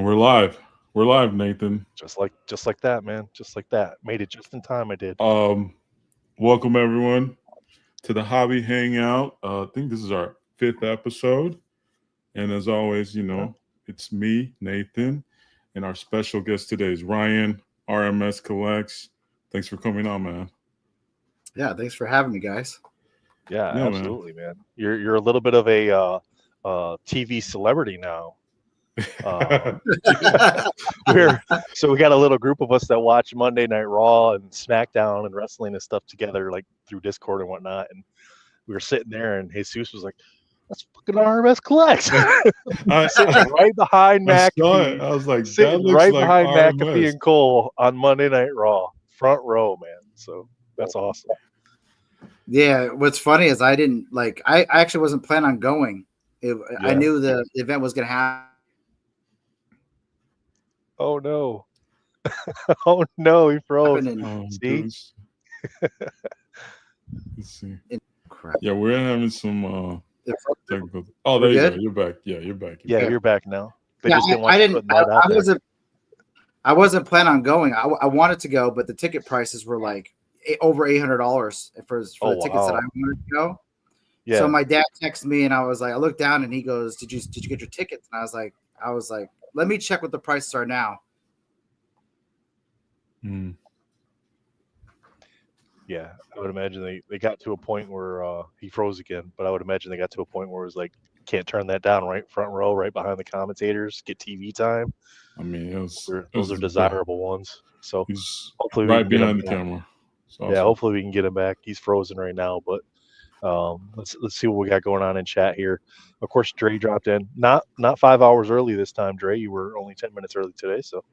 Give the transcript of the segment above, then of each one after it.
We're live. We're live, Nathan. Just like that, man. Just like that. Made it just in time. I did. Welcome everyone to the Hobby Hangout. I think this is our 5th episode, and as always, it's me, Nathan, and our special guest today is Ryan, RMSCollects. Thanks for coming on, man. Yeah, thanks for having me, guys. Yeah, absolutely, man. You're a little bit of a TV celebrity now. So we got a little group of us that watch Monday Night Raw and SmackDown and wrestling and stuff together, like through Discord and whatnot. And we were sitting there, and Jesus was like, "That's fucking RMSCollects." Sitting right behind McAfee. I was like, sitting right behind McAfee and Cole on Monday Night Raw, front row, man. So that's awesome. Yeah, what's funny is I actually wasn't planning on going. I knew the event was going to happen. Oh no! Oh no! He froze. See? Let's see. Yeah, we're having some technical. Oh, there you go. You're back. Yeah, you're back. You're back now. I wasn't planning on going. I wanted to go, but the ticket prices were like over $800 for the tickets that I wanted to go. Yeah. So my dad texted me, and I was like, I looked down, and he goes, "Did you get your tickets?" And I was like, let me check what the prices are now. Yeah, I would imagine they got to a point where he froze again, but I would imagine they got to a point where it was like, can't turn that down, right front row, right behind the commentators, get TV time. I mean, those are desirable ones. So hopefully right behind the camera. Awesome. Yeah, hopefully we can get him back. He's frozen right now, but let's see what we got going on in chat here. Of course, Dre dropped in. Not 5 hours early this time, Dre. You were only 10 minutes early today. So,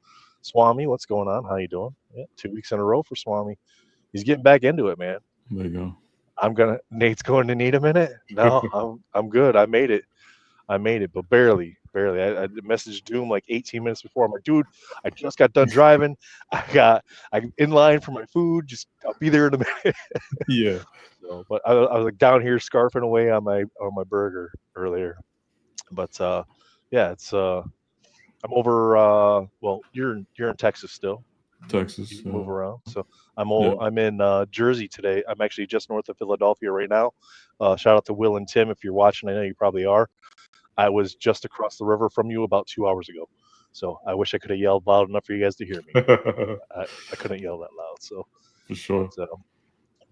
Swami, what's going on? How you doing? Yeah, 2 weeks in a row for Swami. He's getting back into it, man. There you go. Nate's going to need a minute. No, I'm good. I made it, but barely. I messaged Doom like 18 minutes before. I'm like, dude, I just got done driving. I'm in line for my food. I'll be there in a minute. Yeah. So, but I was like down here scarfing away on my burger earlier. But it's I'm over. Well, you're in Texas still. Texas. You move around. So I'm in Jersey today. I'm actually just north of Philadelphia right now. Shout out to Will and Tim if you're watching. I know you probably are. I was just across the river from you about 2 hours ago. So I wish I could have yelled loud enough for you guys to hear me. I couldn't yell that loud. So for sure. So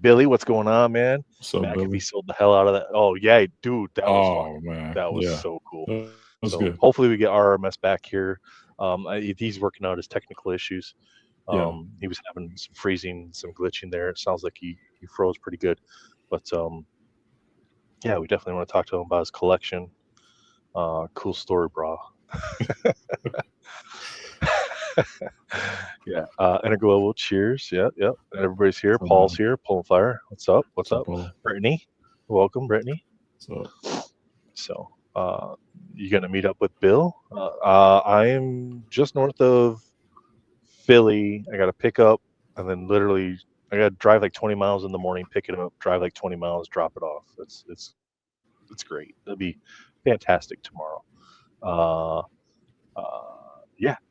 Billy, what's going on, man? So McAfee sold the hell out of that. Oh yeah, dude, that was fun. Man. That was so cool. That was good. Hopefully we get RMS back here. He's working out his technical issues. He was having some freezing, some glitching there. It sounds like he froze pretty good. But we definitely want to talk to him about his collection. Cool story, bro. Yeah. Interglobal, cheers. Yep. Everybody's here. Paul's here. Pulling fire. What's up? Paul? Brittany. Welcome, Brittany. So, you gonna meet up with Bill? I am just north of Philly. I got to pick up, and then literally I got to drive like 20 miles in the morning, pick it up, drive like 20 miles, drop it off. It's great. It'll be fantastic tomorrow.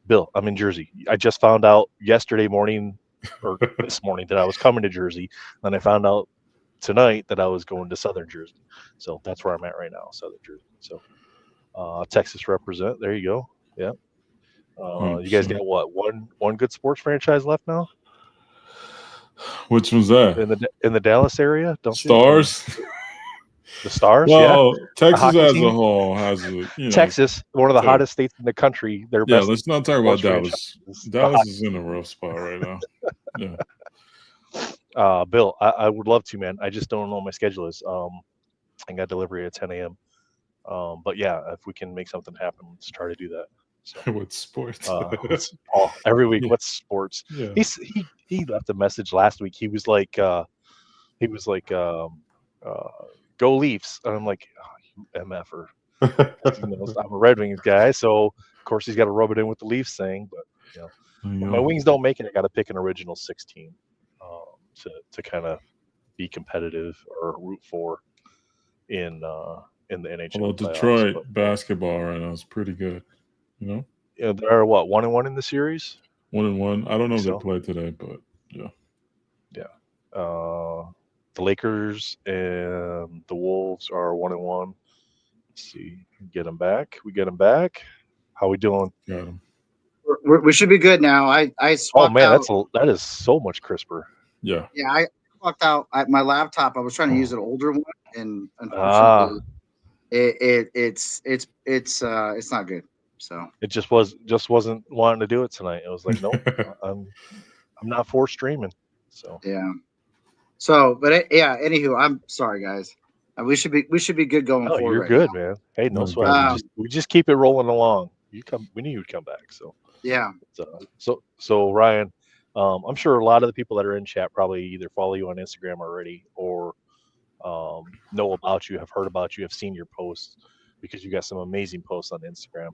Bill, I'm in Jersey. I just found out yesterday morning or this morning that I was coming to Jersey, and I found out tonight that I was going to Southern Jersey. So that's where I'm at right now, Southern Jersey. So Texas represent. There you go. Yeah. You guys got what? One good sports franchise left now? Which one's that? In the Dallas area? Stars? The Stars? Well, Texas as a whole has Texas, one of the hottest states in the country. Let's not talk about Dallas. Dallas is in a rough spot right now. Yeah. Bill, I would love to, man. I just don't know what my schedule is. I got delivery at 10 a.m. But yeah, if we can make something happen, let's try to do that. So, what's sports? Every week, what's sports? Yeah. He left a message last week. He was like, go Leafs. And I'm like, you MFer. I'm a Red Wings guy, so of course he's got to rub it in with the Leafs thing. But when my Wings don't make it, I got to pick an original 16 to kind of be competitive or root for in the NHL. Well, Detroit basketball right now is pretty good. There are 1-1 in the series. 1-1. I don't know if they played today, but yeah. The Lakers and the Wolves are 1-1. Let's see, get them back. We get them back. How we doing? Got them. We should be good now. I swapped out. That is so much crisper. Yeah. Yeah, I swapped out my laptop. I was trying to use an older one, and unfortunately, it's not good. So it just wasn't wanting to do it tonight. It was like, nope, I'm not for streaming. So yeah. So, but anywho, I'm sorry, guys. We should be good going forward. You're good, man. Hey, no sweat. We just keep it rolling along. We knew you'd come back. So yeah. So Ryan, I'm sure a lot of the people that are in chat probably either follow you on Instagram already or know about you, have heard about you, have seen your posts because you got some amazing posts on Instagram.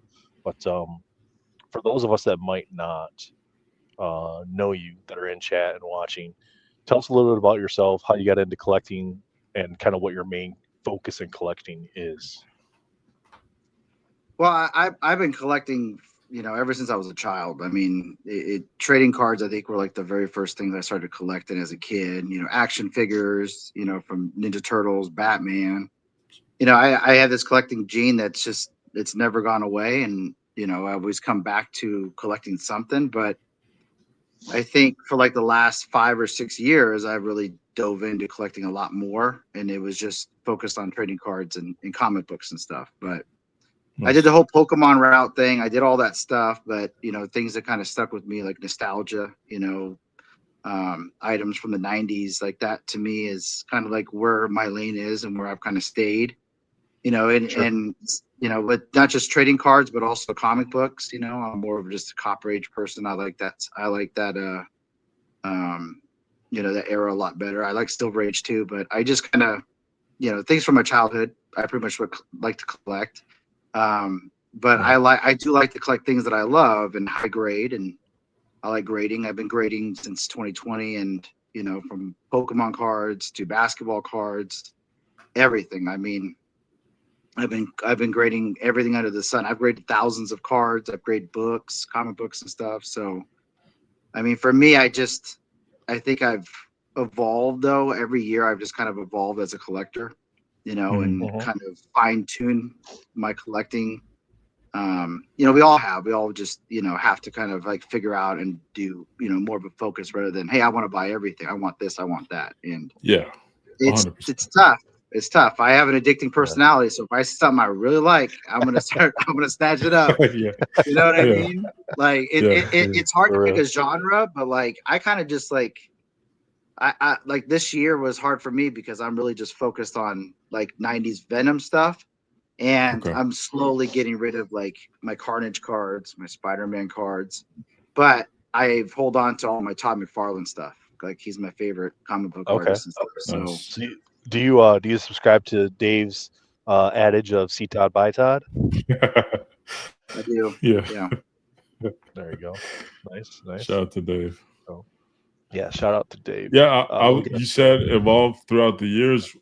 But for those of us that might not know you, that are in chat and watching, tell us a little bit about yourself, how you got into collecting, and kind of what your main focus in collecting is. Well, I've been collecting, ever since I was a child. I mean, trading cards, I think, were like the very first things I started collecting as a kid. Action figures, from Ninja Turtles, Batman. I have this collecting gene it's never gone away, and I always come back to collecting something. But I think for like the last 5 or 6 years, I really dove into collecting a lot more, and it was just focused on trading cards and comic books and stuff. But I did the whole Pokemon route thing. I did all that stuff, but things that kind of stuck with me, like nostalgia, items from the 90s, like that to me is kind of like where my lane is and where I've kind of stayed, and but not just trading cards, but also comic books. I'm more of just a copper age person. I like that that era a lot better. I like Silver Age too, but I just kind of, things from my childhood, I pretty much like to collect. But I do like to collect things that I love and high grade, and I like grading. I've been grading since 2020, and from Pokemon cards to basketball cards, everything. I mean, I've been grading everything under the sun. I've graded thousands of cards. I've graded books, comic books and stuff. So, I mean, for me, I think I've evolved though. Every year I've just kind of evolved as a collector, and kind of fine tune my collecting. We all just, have to kind of like figure out and do, more of a focus rather than, hey, I want to buy everything. I want this, I want that. And yeah, 100%. It's tough. It's tough. I have an addicting personality. So if I see something I really like, I'm going to snatch it up. Yeah. You know what I mean? Like it's hard to pick a genre, but like, I kind of just like, I like this year was hard for me because I'm really just focused on like 90s Venom stuff. And I'm slowly getting rid of like my Carnage cards, my Spider-Man cards, but I hold on to all my Todd McFarlane stuff. Like he's my favorite comic book artist and stuff. So do you subscribe to Dave's adage of "See Todd, buy Todd"? I do. Yeah. There you go. Nice. Shout out to Dave. So, yeah, shout out to Dave. Yeah, you said evolved throughout the years.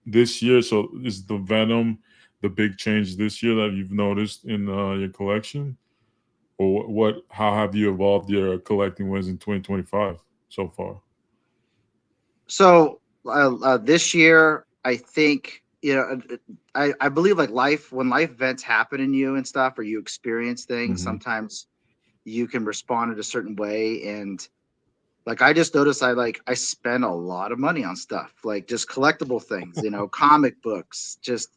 This year, so is the Venom the big change this year that you've noticed in your collection, or how have you evolved your collecting ways in 2025 so far? So this year, I think I believe like when life events happen in you and stuff, or you experience things, sometimes you can respond in a certain way. And like, I just noticed I spend a lot of money on stuff, like just collectible things, comic books, just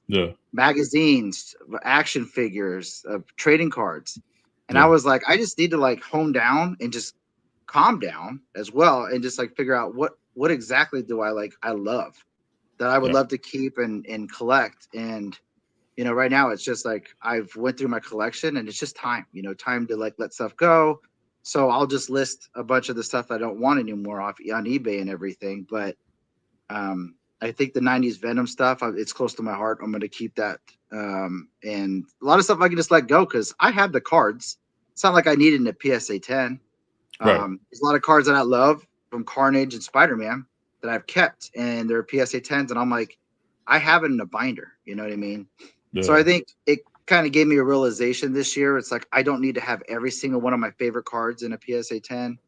magazines, action figures, trading cards. And I was like, I just need to like hone down and just calm down as well. And just like figure out what exactly do I love that I would love to keep and collect. And, right now it's just like, I've went through my collection and it's just time to like let stuff go. So I'll just list a bunch of the stuff I don't want anymore on eBay and everything. But I think the 90s Venom stuff, it's close to my heart. I'm going to keep that. And a lot of stuff I can just let go because I have the cards. It's not like I needed a PSA 10. There's a lot of cards that I love from Carnage and Spider-Man that I've kept, and they're PSA 10s. And I'm like, I have it in a binder. You know what I mean? Yeah. So I think it kind of gave me a realization this year. It's like I don't need to have every single one of my favorite cards in a PSA 10,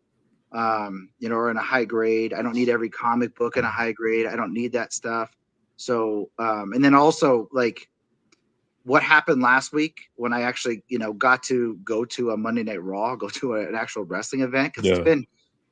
or in a high grade. I don't need every comic book in a high grade. I don't need that stuff. So, and then also like what happened last week when I actually, got to go to a Monday Night Raw, go to an actual wrestling event. Cause it's been,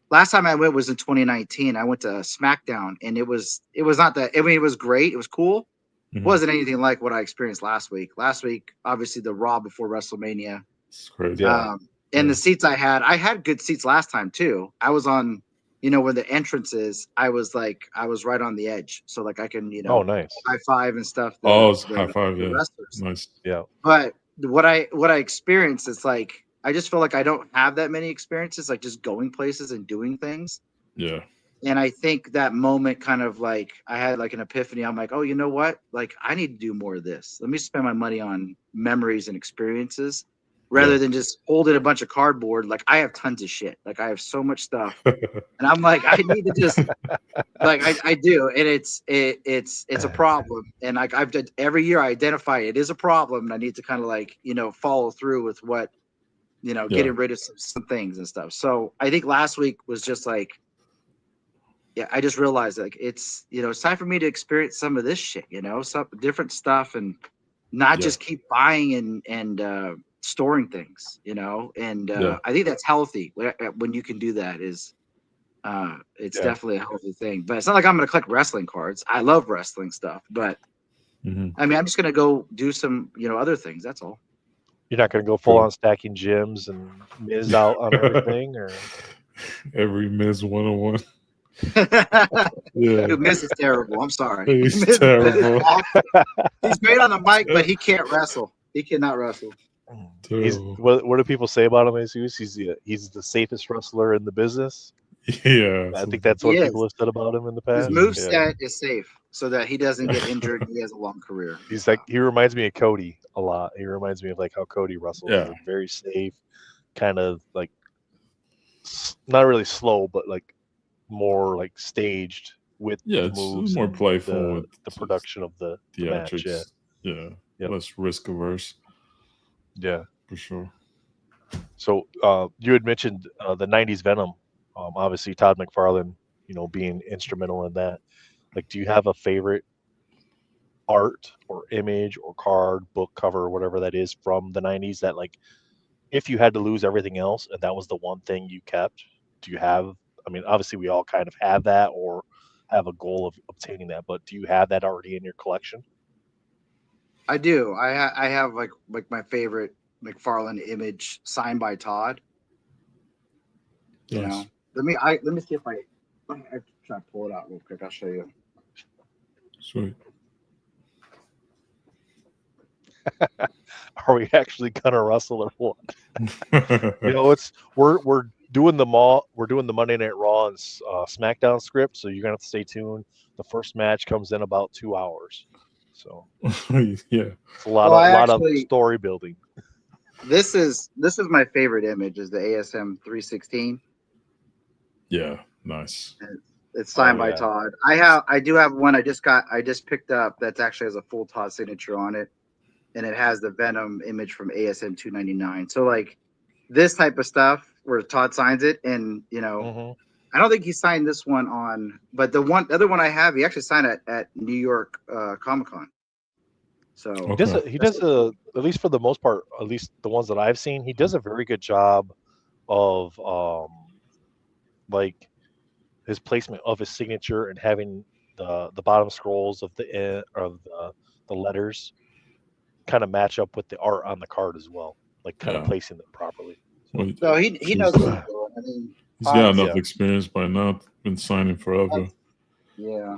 last time I went was in 2019. I went to SmackDown and it was not that, I mean, it was great. It was cool. It wasn't anything like what I experienced last week. Last week, obviously the Raw before WrestleMania. It's crazy. And the seats I had good seats last time too. I was on, where the entrance is, I was right on the edge. So like I can, oh, nice. high five and stuff. It's high five. Yeah. Wrestlers. Nice. Yeah. But what I experienced is like, I just feel like I don't have that many experiences, like just going places and doing things. Yeah. And I think that moment kind of like I had like an epiphany. I'm like, oh, you know what? Like I need to do more of this. Let me spend my money on memories and experiences rather than just holding a bunch of cardboard. Like I have tons of shit. Like I have so much stuff. And I'm like, I need to just like I do. And it's a problem. And like I've done every year I identify it is a problem. And I need to kind of like, follow through with what, getting rid of some things and stuff. So I think last week was just like, yeah, I just realized like it's time for me to experience some of this shit, some different stuff and not just keep buying and storing things, and I think that's healthy when you can do that. It's definitely a healthy thing. But it's not like I'm going to collect wrestling cards. I love wrestling stuff, but I mean, I'm just going to go do some other things. That's all. You're not going to go full on stacking gyms and Miz out on everything, or every Miz 101. Dude, Miz is terrible. I'm sorry. He's terrible. He's great on the mic, but he can't wrestle. He cannot wrestle. What do people say about him, Jesus? He's the safest wrestler in the business. Yeah, I think that's what people have said about him in the past. His moveset is safe so that he doesn't get injured and he has a long career. He's like, he reminds me of Cody a lot. He reminds me of like how Cody wrestles. Yeah. Like very safe, kind of like not really slow, but like more like staged with the moves, more playful with the production of the match. Yeah. Less risk averse. Yeah, for sure. So you had mentioned the 90s Venom. Obviously Todd McFarlane, being instrumental in that. Like, do you have a favorite art or image or card, book cover, whatever that is from the 90s that, like, if you had to lose everything else and that was the one thing you kept, do you have, I mean, obviously we all kind of have that or have a goal of obtaining that, but do you have that already in your collection? I do. I have like my favorite McFarlane image signed by Todd. Yes. Let me see if I try to pull it out real quick. I'll show you. Sweet. Are we actually gonna wrestle or what? We're doing the Monday Night Raw and SmackDown script, so you're gonna have to stay tuned. The first match comes in about 2 hours, so it's a lot of story building. This is my favorite image is the ASM 316. Yeah, nice. It's signed by Todd. I do have one I just picked up that's actually has a full Todd signature on it, and it has the Venom image from ASM 299. So like this type of stuff where Todd signs it, and I don't think he signed this one on, but the other one I have, he actually signed it at New York Comic-Con. So he does at least for the most part, at least the ones that I've seen, he does a very good job of like his placement of his signature and having the bottom scrolls of the letters kind of match up with the art on the card as well, like kind of placing them properly. So he knows what he's doing. I mean, he's got enough experience by now. Been signing forever. Yeah,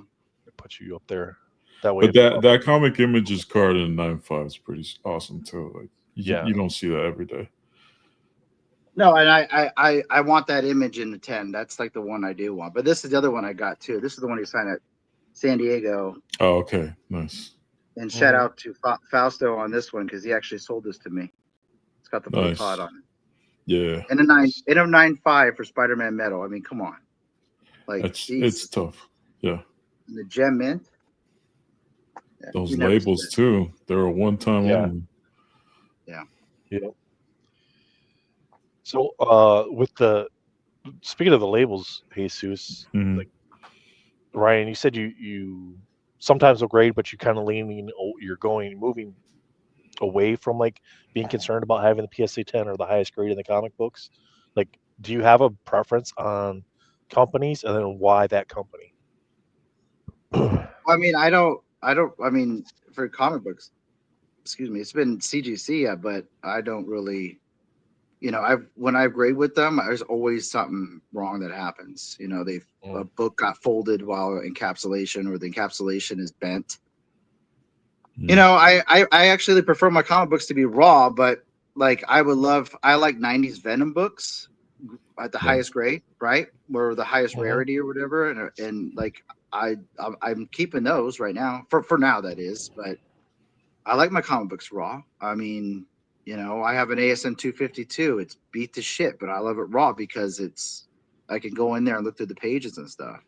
put you up there that way. But that Comic Images card in 9.5 is pretty awesome too. Like you don't see that every day. No, and I want that image in the 10. That's like the one I do want. But this is the other one I got too. This is the one he signed at San Diego. Oh, okay, nice. And shout out to Fausto on this one because he actually sold this to me. It's got the full Todd on it. Yeah. And a 9.5 for Spider-Man Metal. I mean, come on. Like it's tough. Yeah. And the gem mint. Those labels too. They're a one-time only. Yeah. Yeah. So, speaking of the labels, Jesus, Mhm. like Ryan, you said you sometimes will grade, but you kind of moving away from like being concerned about having the PSA 10 or the highest grade in the comic books. Like, do you have a preference on companies, and then why that company? I mean, I don't. I mean, for comic books, excuse me, it's been CGC, but I don't really. When I grade with them, there's always something wrong that happens. A book got folded while encapsulation, or the encapsulation is bent. I actually prefer my comic books to be raw, but like I like 90s Venom books at the highest grade, right? Or the highest rarity or whatever. And like I'm keeping those right now for now, that is, but I like my comic books raw. I mean, I have an ASM 252. It's beat to shit, but I love it raw because I can go in there and look through the pages and stuff.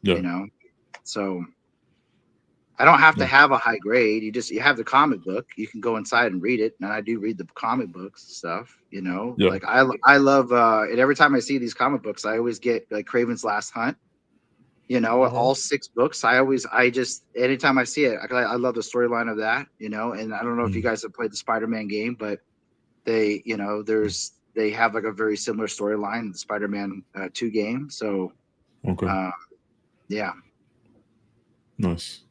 Yeah. So I don't have to have a high grade. You have the comic book. You can go inside and read it, and I do read the comic books and stuff. Yeah. Like I love and every time I see these comic books, I always get like Craven's Last Hunt. All 6 books. Anytime I see it, I love the storyline of that. And I don't know if you guys have played the Spider-Man game, but they have like a very similar storyline in the Spider-Man 2 game. So Okay. Yeah. Nice.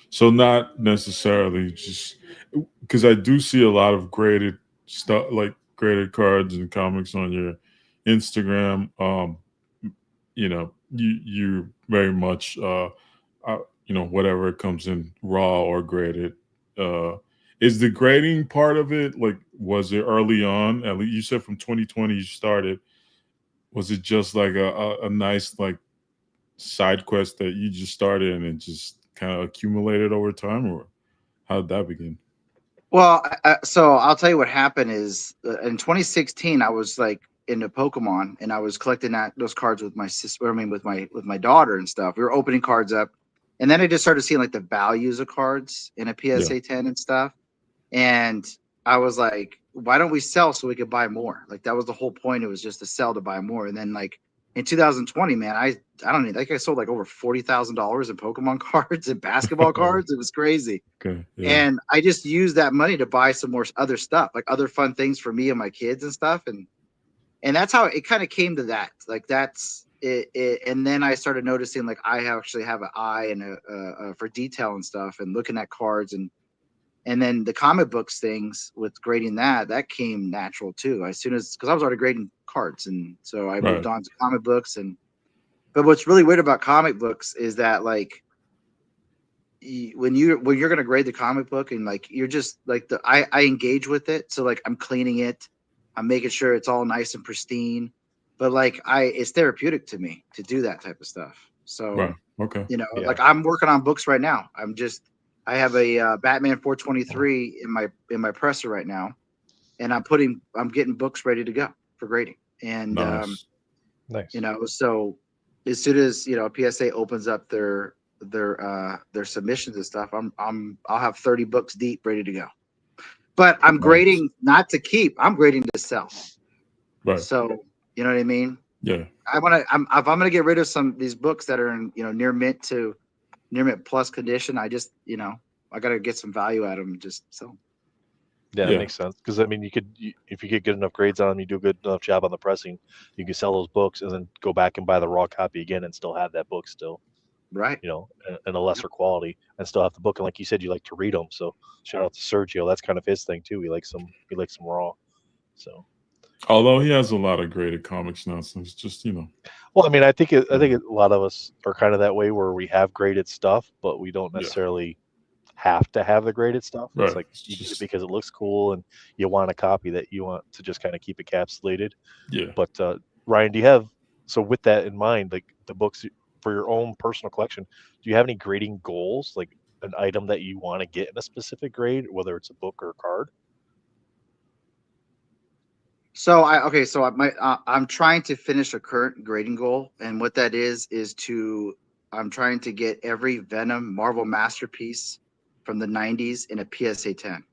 So not necessarily just because I do see a lot of graded stuff, like graded cards and comics on your Instagram. You very much whatever comes in raw or graded. Is the grading part of it, like, was it early on? At least you said from 2020 you started. Was it just like a nice like side quest that you just started and it just kind of accumulated over time, or how did that begin? Well, so I'll tell you what happened is in 2016 I was like into Pokemon, and I was collecting those cards with my sister. I mean, with my daughter and stuff. We were opening cards up, and then I just started seeing like the values of cards in a Yeah. PSA 10 and stuff. And I was like, why don't we sell so we could buy more? Like that was the whole point. It was just to sell to buy more. And then like in 2020, man, I don't know, like I sold like over $40,000 in Pokemon cards and basketball cards. It was crazy. Okay. Yeah. And I just used that money to buy some more other stuff, like other fun things for me and my kids and stuff. And that's how it kind of came to that. Like that's it. And then I started noticing like I actually have an eye and for detail and stuff, and looking at cards, and then the comic books things with grading that came natural too. As soon as, because I was already grading cards, and so I moved on to comic books. But what's really weird about comic books is that like when you're going to grade the comic book, and like you're just like I engage with it, so like I'm cleaning it, I'm making sure it's all nice and pristine, but like it's therapeutic to me to do that type of stuff. So Okay. like I'm working on books right now. I have a Batman 423 in my presser right now, and I'm getting books ready to go for grading. And Nice. So as soon as PSA opens up their submissions and stuff, I'll have 30 books deep ready to go. But I'm grading not to keep, I'm grading to sell. Right. So you know what I mean? Yeah. If I'm gonna get rid of some of these books that are in near mint plus condition, I just I gotta get some value out of them just so. Yeah, that makes sense. Because I mean, if you get good enough grades on them, you do a good enough job on the pressing, you can sell those books and then go back and buy the raw copy again and still have that book still. Right. In a lesser quality, and still have the book. And like you said, you like to read them. So shout out to Sergio. That's kind of his thing too. He likes some raw. So, although he has a lot of graded comics now, so it's just Well, I mean, I think a lot of us are kind of that way where we have graded stuff, but we don't necessarily have to have the graded stuff. It's like you get it because it looks cool and you want a copy that you want to just kind of keep encapsulated. Yeah. But Ryan, do you have, so with that in mind, like the books for your own personal collection, do you have any grading goals, like an item that you want to get in a specific grade, whether it's a book or a card? So I'm trying to finish a current grading goal, and what that is I'm trying to get every Venom Marvel masterpiece from the 90s in a PSA 10.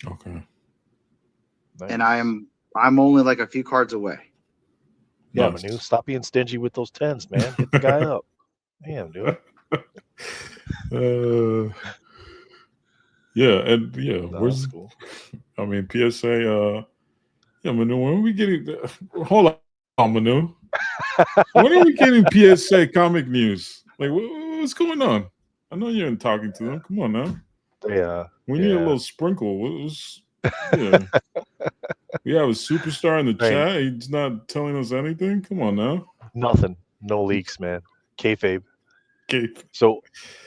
Okay. Nice. And I'm only like a few cards away. Yeah, Manu, stop being stingy with those 10s, man. Hit the guy up. Damn, dude. Yeah, and yeah, That's cool. I mean, PSA. Yeah, Manu. When are we getting? Hold on, Manu. When are we getting PSA comic news? Like, what's going on? I know you're talking to them. Come on now. Yeah. We need a little sprinkle. Yeah. We have a superstar in the chat. He's not telling us anything. Come on now. Nothing. No leaks, man. Kayfabe. So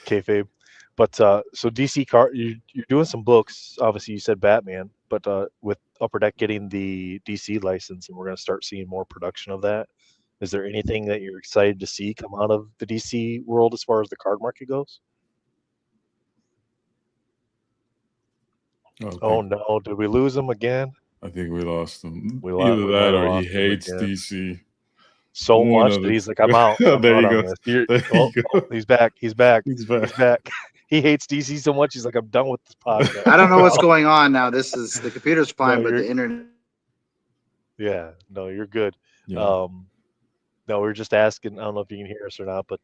kayfabe. But so DC card, you're doing some books. Obviously, you said Batman, but with Upper Deck getting the DC license, and we're going to start seeing more production of that. Is there anything that you're excited to see come out of the DC world as far as the card market goes? Oh no! Did we lose him again? I think we lost him. Either that or he hates DC so much that he's like, I'm out. There you go. He's back. He's back. He hates DC so much. He's like, I'm done with this podcast. I don't know what's going on now. The computer's fine, but the internet. Yeah, no, you're good. Yeah. No, we were just asking. I don't know if you can hear us or not, but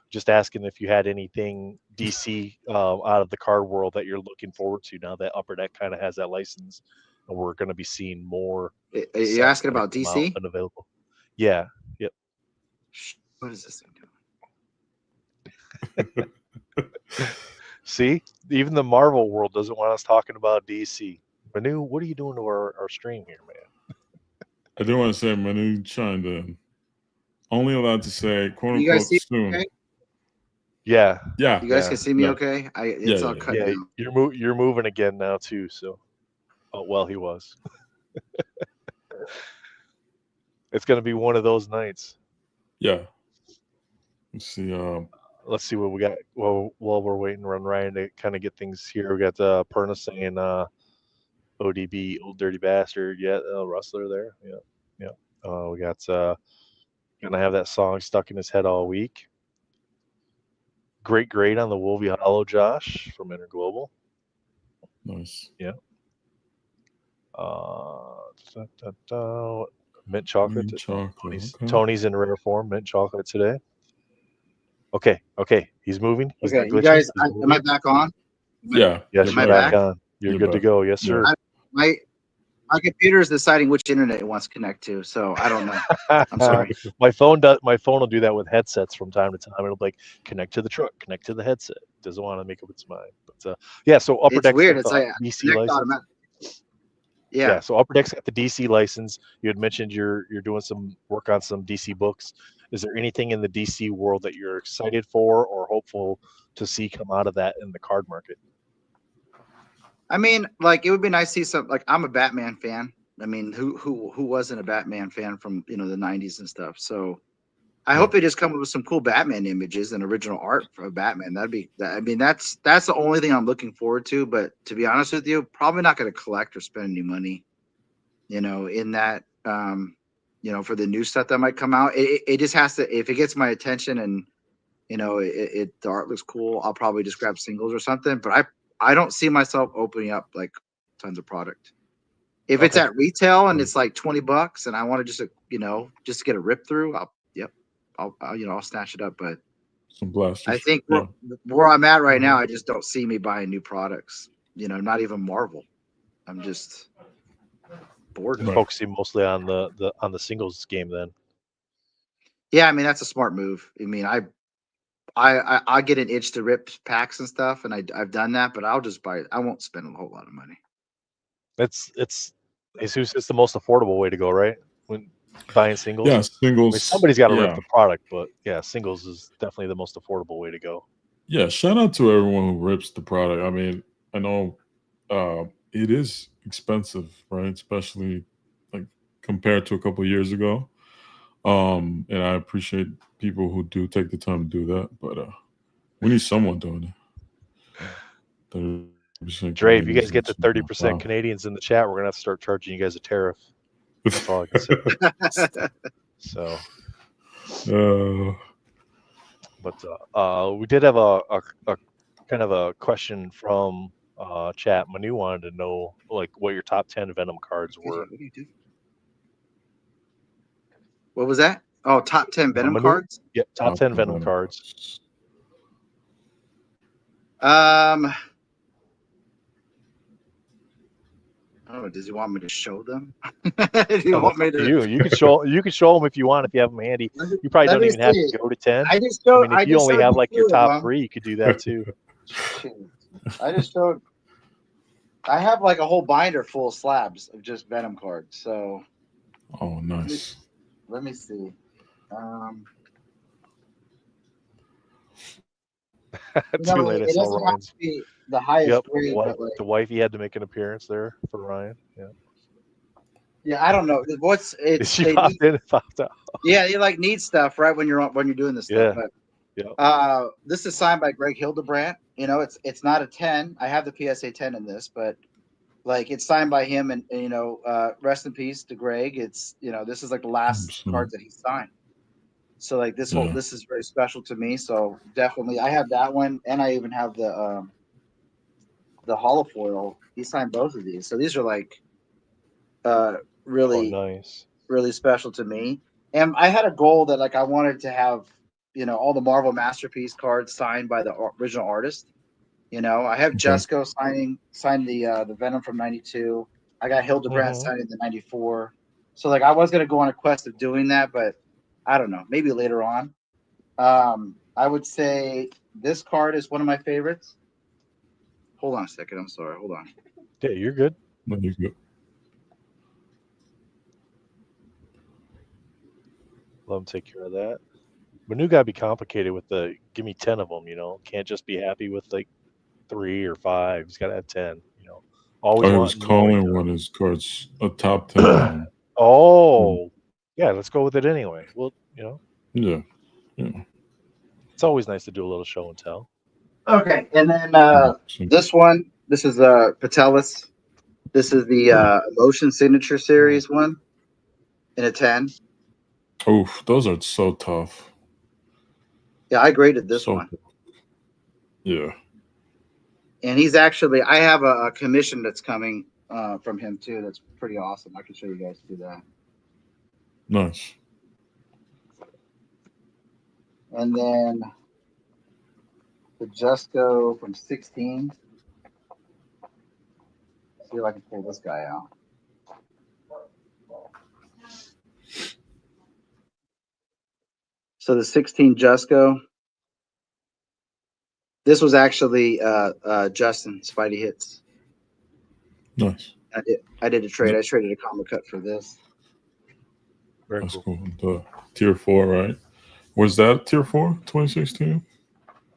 just asking if you had anything DC out of the card world that you're looking forward to now that Upper Deck kind of has that license, and we're going to be seeing more. Are you asking about DC? Unavailable. Yeah. Yep. What is this thing doing? See, even the Marvel world doesn't want us talking about DC. Manu, what are you doing to our stream here, man? I do want to say Manu chimed in. Only allowed to say "quote you guys unquote" soon. Okay? Yeah. You guys can see me okay? It's all cut down. You're moving again now too. So, he was. It's going to be one of those nights. Yeah. Let's see. Let's see what we got. While we're waiting on Ryan to kind of get things here, we got Perna saying ODB, Old Dirty Bastard. Yeah, Rustler there. Yeah. We got gonna have that song stuck in his head all week. Great grade on the Wolvie Hollow, Josh from Interglobal. Nice. Yeah. Mint chocolate. Tony's in rare form. Mint chocolate today. Okay. He's moving. He's okay, you guys, am I back on? Yeah. Yes, you're back on. You're good to go. Yes, sir. My computer is deciding which internet it wants to connect to, so I don't know. I'm sorry. My phone will do that with headsets from time to time. It'll be like connect to the truck, connect to the headset. It doesn't want to make up its mind. But so Upper Deck's weird. It's like DC license. Yeah. So Upper Deck's got the DC license. You had mentioned you're doing some work on some DC books. Is there anything in the DC world that you're excited for or hopeful to see come out of that in the card market? I mean, like, it would be nice to see some. Like, I'm a Batman fan. I mean, who wasn't a Batman fan from the 90s and stuff? So I hope they just come up with some cool Batman images and original art for Batman. That'd be. I mean, that's the only thing I'm looking forward to. But to be honest with you, probably not going to collect or spend any money, in that, for the new stuff that might come out. It just has to. If it gets my attention and the art looks cool, I'll probably just grab singles or something. But I don't see myself opening up like tons of product. If it's at retail and it's like $20 and I want to just get a rip through, I'll snatch it up. But some blasters. I think where I'm at right now, I just don't see me buying new products. Not even Marvel. I'm just bored. Focusing mostly on the singles game then. Yeah, I mean that's a smart move. I mean I get an itch to rip packs and stuff, and I've done that, but I'll just buy it. I won't spend a whole lot of money. It's the most affordable way to go, right? When buying singles. Yeah, singles. I mean, somebody's got to rip the product, but yeah, singles is definitely the most affordable way to go. Yeah, shout out to everyone who rips the product. I mean, I know it is expensive, right? Especially like compared to a couple of years ago. And I appreciate people who do take the time to do that, but we need someone doing it. Dre, if you guys get to 30% Canadians in the chat, we're gonna have to start charging you guys a tariff. That's all I can say. So, but we did have a kind of a question from chat, Manu wanted to know like what your top 10 Venom cards were. What do you do? What was that? Oh, top 10 Venom cards? Yeah, top 10 Venom cards. Oh, does he want me to show them? Do you want me to? You could show them if you want, if you have them handy. You probably don't even have to go to 10. I just showed. I mean, if you only have like your top 3, you could do that too. I just showed. I have like a whole binder full of slabs of just Venom cards. So. Oh, nice. Let me see. Too late. I saw Ryan's. The highest grade. Yep. The wifey had to make an appearance there for Ryan. Yeah. Yeah, I don't know. She popped in and popped out. Yeah, you like need stuff right when you're doing this stuff. But this is signed by Greg Hildebrandt. You know, it's not a 10. I have the PSA 10 in this, but like it's signed by him, and you know, rest in peace to Greg. It's this is like the last cards that he signed. So like this is very special to me. So definitely, I have that one, and I even have the holofoil. He signed both of these, so these are like really nice, really special to me. And I had a goal that like I wanted to have all the Marvel Masterpiece cards signed by the original artist. I have Jesco signed the Venom from '92. I got Hildebrandt signing the '94. So like I was gonna go on a quest of doing that, but I don't know, maybe later on. I would say this card is one of my favorites. Hold on a second. I'm sorry. Hold on. Yeah, you're good. No, you're good. Let them take care of that. Manu gotta be complicated with the give me 10 of them. Can't just be happy with like 3 or 5. He's gotta have 10. Always. I was calling one of his cards a top 10. Yeah. Let's go with it anyway. Well, Yeah. It's always nice to do a little show and tell. Okay, and then this one. This is Patelis. This is the Emotion Signature Series one in a 10. Oof, those are so tough. Yeah, I graded this one. Tough. Yeah. And he's actually, I have a commission that's coming from him too. That's pretty awesome. I can show you guys do that. Nice. And then the Jesco from 16. See if I can pull this guy out. So the 16 Jesco. This was actually Justin Spidey Hits. Nice. I did a trade. I traded a comic cut for this. Very That's cool. The tier 4, right? Was that tier 4, 2016?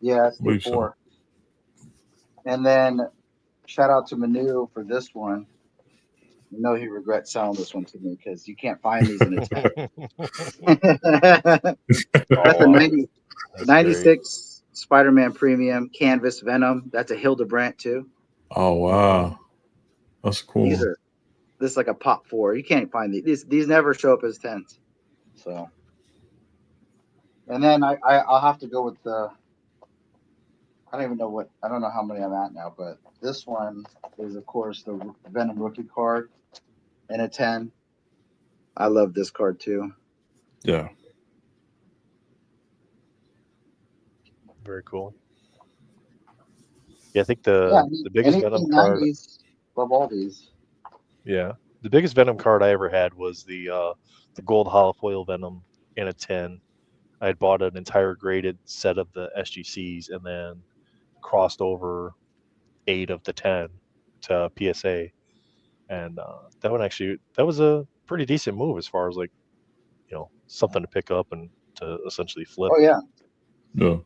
Yeah, it's tier 4. So. And then shout out to Manu for this one. I know he regrets selling this one to me because you can't find these in a 10. That's a 96 Spider-Man Premium Canvas Venom. That's a Hildebrandt too. Oh wow, that's cool. This is like a pop 4. You can't find these. These never show up as 10s. So, and then I'll have to go with the. I don't know how many I'm at now, but this one is of course the Venom rookie card in a 10. I love this card too. Yeah. Very cool. Yeah, I think the biggest Venom card. Love all these. Yeah, the biggest Venom card I ever had was the gold holofoil Venom in a 10. I had bought an entire graded set of the SGCs and then crossed over 8 of the 10 to PSA, and that was a pretty decent move as far as like something to pick up and to essentially flip. Oh yeah. Yeah.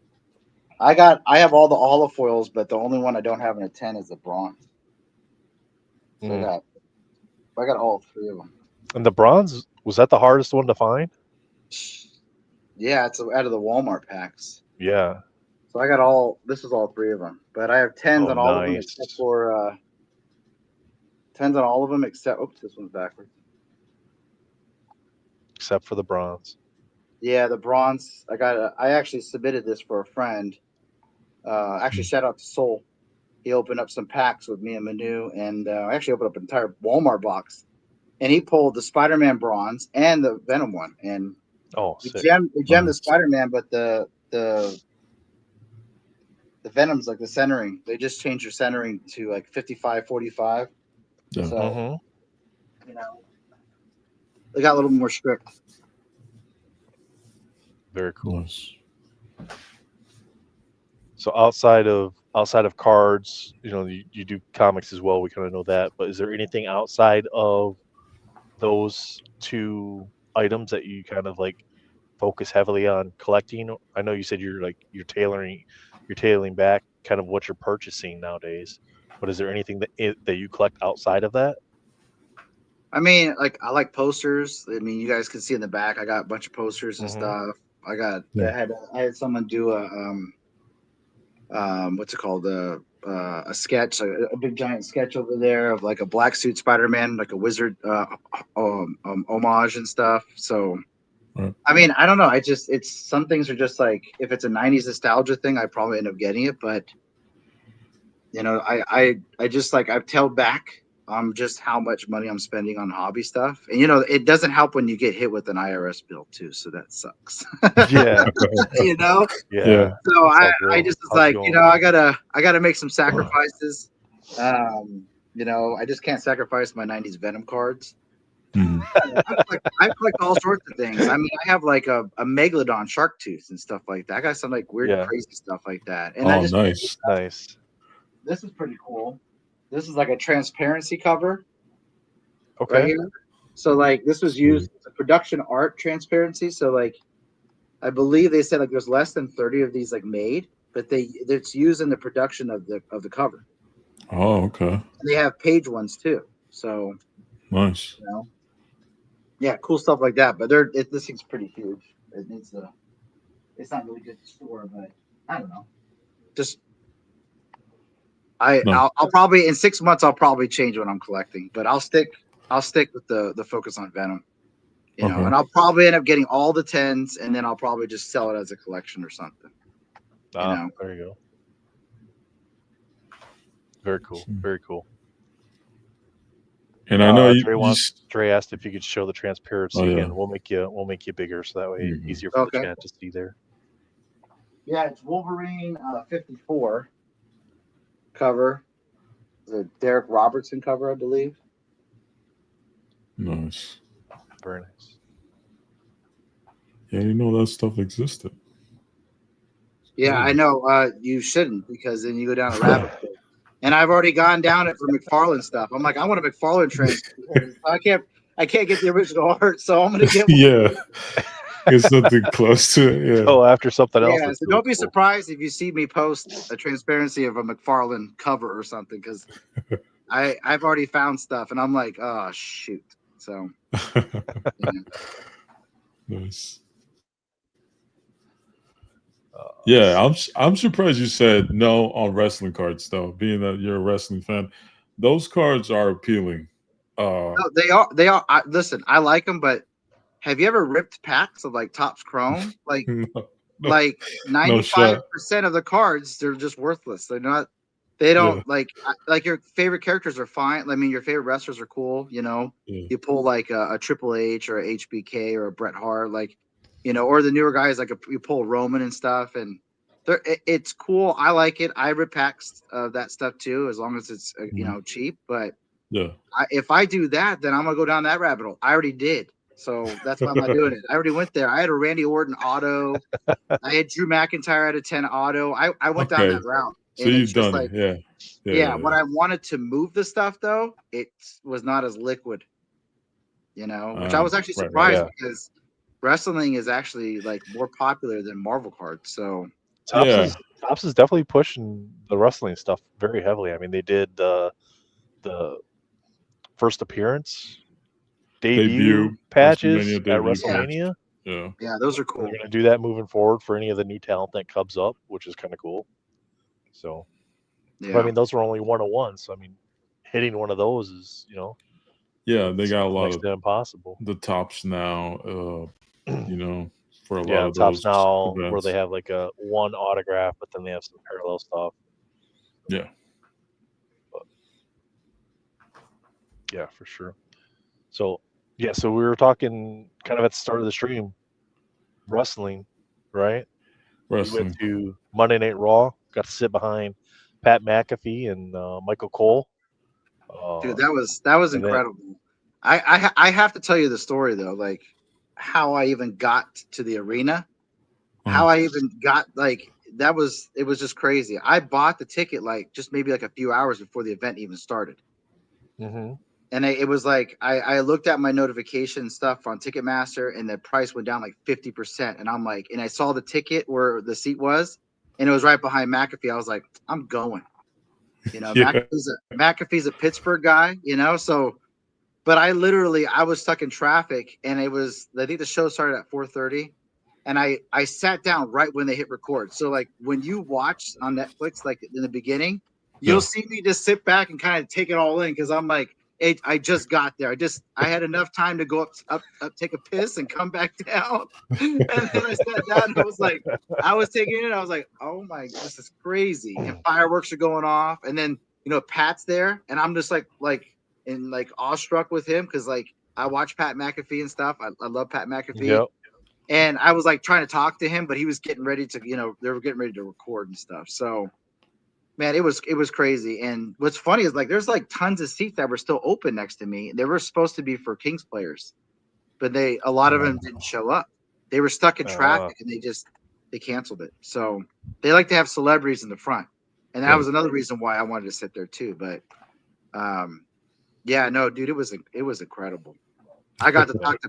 I have all the holofoils, but the only one I don't have in a 10 is the bronze. So I got all 3 of them. And the bronze, was that the hardest one to find? Yeah, it's out of the Walmart packs. Yeah. So I got this is all 3 of them. But I have 10s on all of them except for 10s on all of them except this one's backwards. Except for the bronze. Yeah, the bronze. I actually submitted this for a friend. Actually, shout out to Soul. he opened up some packs with me and Manu, and I actually opened up an entire Walmart box, and he pulled the Spider-Man bronze and the Venom one, and we gemmed the Spider-Man, but the Venom's like the centering. They just changed your centering to like 55-45. Yeah. So you know, they got a little more strict. Very cool. Nice. So outside of cards, you do comics as well. We kind of know that, but is there anything outside of those two items that you kind of like focus heavily on collecting? I know you said you're tailoring back kind of what you're purchasing nowadays, but is there anything that you collect outside of that? I mean, like I like posters. I mean, you guys can see in the back, I got a bunch of posters and stuff. I had someone do what's it called? A sketch, a big giant sketch over there of like a black suit Spider-Man, like a wizard homage and stuff. So, I mean, I don't know. It's some things are just like, if it's a 90s nostalgia thing, I probably end up getting it. But, I just like, I've tailed back just how much money I'm spending on hobby stuff. And, it doesn't help when you get hit with an IRS bill too. So that sucks. Yeah. Yeah. So I just was like, I gotta make some sacrifices. I just can't sacrifice my 90s Venom cards. I collect all sorts of things. I mean, I have like a Megalodon shark tooth and stuff like that. I got some like weird, crazy stuff like that. And nice. This is pretty cool. This is like a transparency cover. Okay. Right here. So like this was used as a production art transparency. So like I believe they said like there's less than 30 of these like made, but it's used in the production of the cover. Oh, okay. And they have page ones too. So nice. Yeah, cool stuff like that. But this thing's pretty huge. It's not really good to store, but I don't know. Just I'll probably in 6 months I'll probably change what I'm collecting, but I'll stick with the focus on Venom. And I'll probably end up getting all the 10s, and then I'll probably just sell it as a collection or something. There you go. Very cool. Very cool. And I know Dre asked if you could show the transparency again. We'll make you bigger so that way easier for the chat to see there. Yeah, it's Wolverine 54 cover. The Derek Robertson cover, I believe. Nice. Very nice. Yeah, that stuff existed. Yeah, I know. You shouldn't, because then you go down a rabbit hole. And I've already gone down it for McFarlane stuff. I'm like, I want a McFarlane transfer. I can't get the original art, so I'm gonna get one. Yeah. Get something close to it. Yeah. Oh, after something else. Yeah, so don't be surprised if you see me post a transparency of a McFarlane cover or something, because I've already found stuff, and I'm like, oh shoot. So nice. Yeah, I'm surprised you said no on wrestling cards, though. Being that you're a wrestling fan, those cards are appealing. No, they are. Listen, I like them, but have you ever ripped packs of like Topps Chrome? Like, like 95% of the cards, they're just worthless. They're not. They don't like your favorite characters are fine. I mean, your favorite wrestlers are cool. You pull like a Triple H or a HBK or a Bret Hart, like. Or the newer guys, like you pull Roman and stuff, and it's cool. I like it. I rip packs of that stuff too, as long as it's cheap. But if I do that, then I'm gonna go down that rabbit hole. I already did, so that's why I'm not doing it. I already went there. I had a Randy Orton auto. I had Drew McIntyre out of 10 auto. I went down that route. So you've done it, yeah. When I wanted to move the stuff, though, it was not as liquid. Which I was actually surprised because. Wrestling is actually like more popular than Marvel cards, so Topps is definitely pushing the wrestling stuff very heavily. I mean, they did the first appearance debut patches at WrestleMania. Yeah, those are cool. They're going to do that moving forward for any of the new talent that comes up, which is kind of cool. So, but, I mean, those were only 101. So, I mean, hitting one of those is yeah, they got a lot of impossible. The Topps now. For a lot of Topps those now events. Where they have like a one autograph, but then they have some parallel stuff. Yeah. Yeah, for sure. So yeah, so we were talking kind of at the start of the stream, wrestling, right? We went Wrestling. to Monday Night Raw, got to sit behind Pat McAfee and Michael Cole. Dude, that was incredible. I have to tell you the story though, like how I even got to the arena, how I even got like it was just crazy. I bought the ticket like just maybe like a few hours before the event even started. Mm-hmm. And it was like I looked at my notification stuff on Ticketmaster, and the price went down like 50%. And I'm like, and I saw the ticket where the seat was, and it was right behind McAfee. I was like, I'm going. You know, Yeah. McAfee's a Pittsburgh guy, you know, so but I was stuck in traffic, and I think the show started at 4:30, and I sat down right when they hit record. So like when you watch on Netflix, like in the beginning, you'll see me just sit back and kind of take it all in, because I'm like, I just got there. I had enough time to go up, take a piss and come back down. And then I sat down and I was taking it. I was like, oh my, this is crazy. And fireworks are going off. And then, Pat's there, and I'm just like awestruck with him, because like I watch Pat McAfee and stuff. I love Pat McAfee. Yep. And I was like trying to talk to him, but he was getting ready to, they were getting ready to record and stuff. So man, it was crazy. And what's funny is like there's like tons of seats that were still open next to me. They were supposed to be for Kings players, but a lot of them didn't show up. They were stuck in traffic, and they canceled it. So they like to have celebrities in the front. And that was another reason why I wanted to sit there too. But yeah, no, dude, it was incredible. I got to talk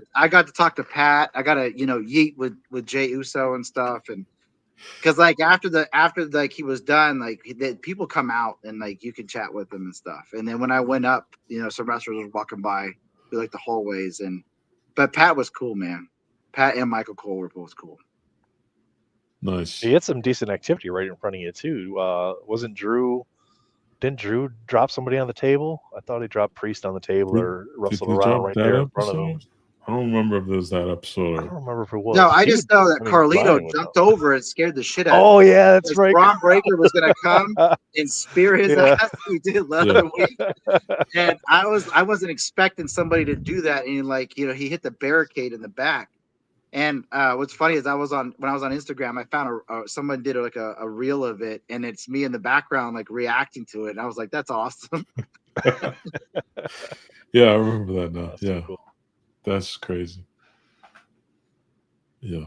to Pat. I got to yeet with Jey Uso and stuff, and because like after like he was done, like people come out and like you can chat with them and stuff. And then when I went up, some wrestlers were walking by through like the hallways, but Pat was cool, man. Pat and Michael Cole were both cool. Nice. He had some decent activity right in front of you too. Wasn't Drew? Didn't Drew drop somebody on the table? I thought he dropped Priest on the table or wrestled around right there in front of him. I don't remember if there's that episode. I don't remember if it was. No, I just know that Carlito jumped over and scared the shit out of him. Oh yeah, that's right. Braun Breaker was gonna come and spear his ass. He did last week, and I wasn't expecting somebody to do that. And he hit the barricade in the back. And what's funny is when I was on Instagram, I found someone did like a reel of it, and it's me in the background like reacting to it, and I was like, "That's awesome." Yeah, I remember that now. That's yeah, cool. That's crazy. Yeah,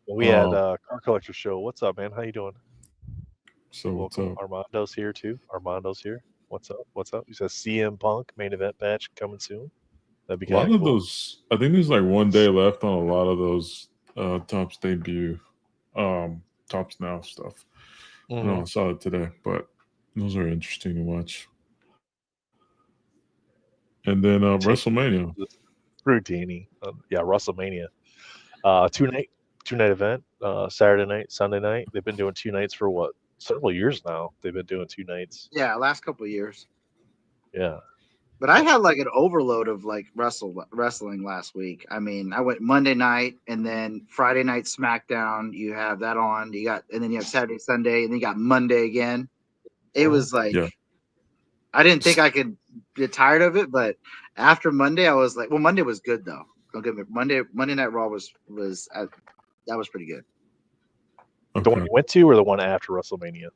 we had Car Collector Show. What's up, man? How you doing? So what's up? Armando's here too. Armando's here. What's up? What's up? He says CM Punk main event match coming soon. That'd be a lot of cool. those. I think there's like one day left on a lot of those Tops debut, Tops Now stuff. I saw it today, but those are interesting to watch. And then WrestleMania. Routine. Yeah, WrestleMania. Two night event. Saturday night, Sunday night. They've been doing 2 nights for what? Several years now. They've been doing 2 nights. Yeah, last couple of years. Yeah. But I had like an overload of like wrestling last week. I mean, I went Monday night, and then Friday night SmackDown. You have that on. And then you have Saturday, Sunday, and then you got Monday again. It was like, I didn't think I could get tired of it, but after Monday, I was like, well, Monday was good though. Don't get me. Monday Night Raw was that was pretty good. Okay. The one you went to, or the one after WrestleMania?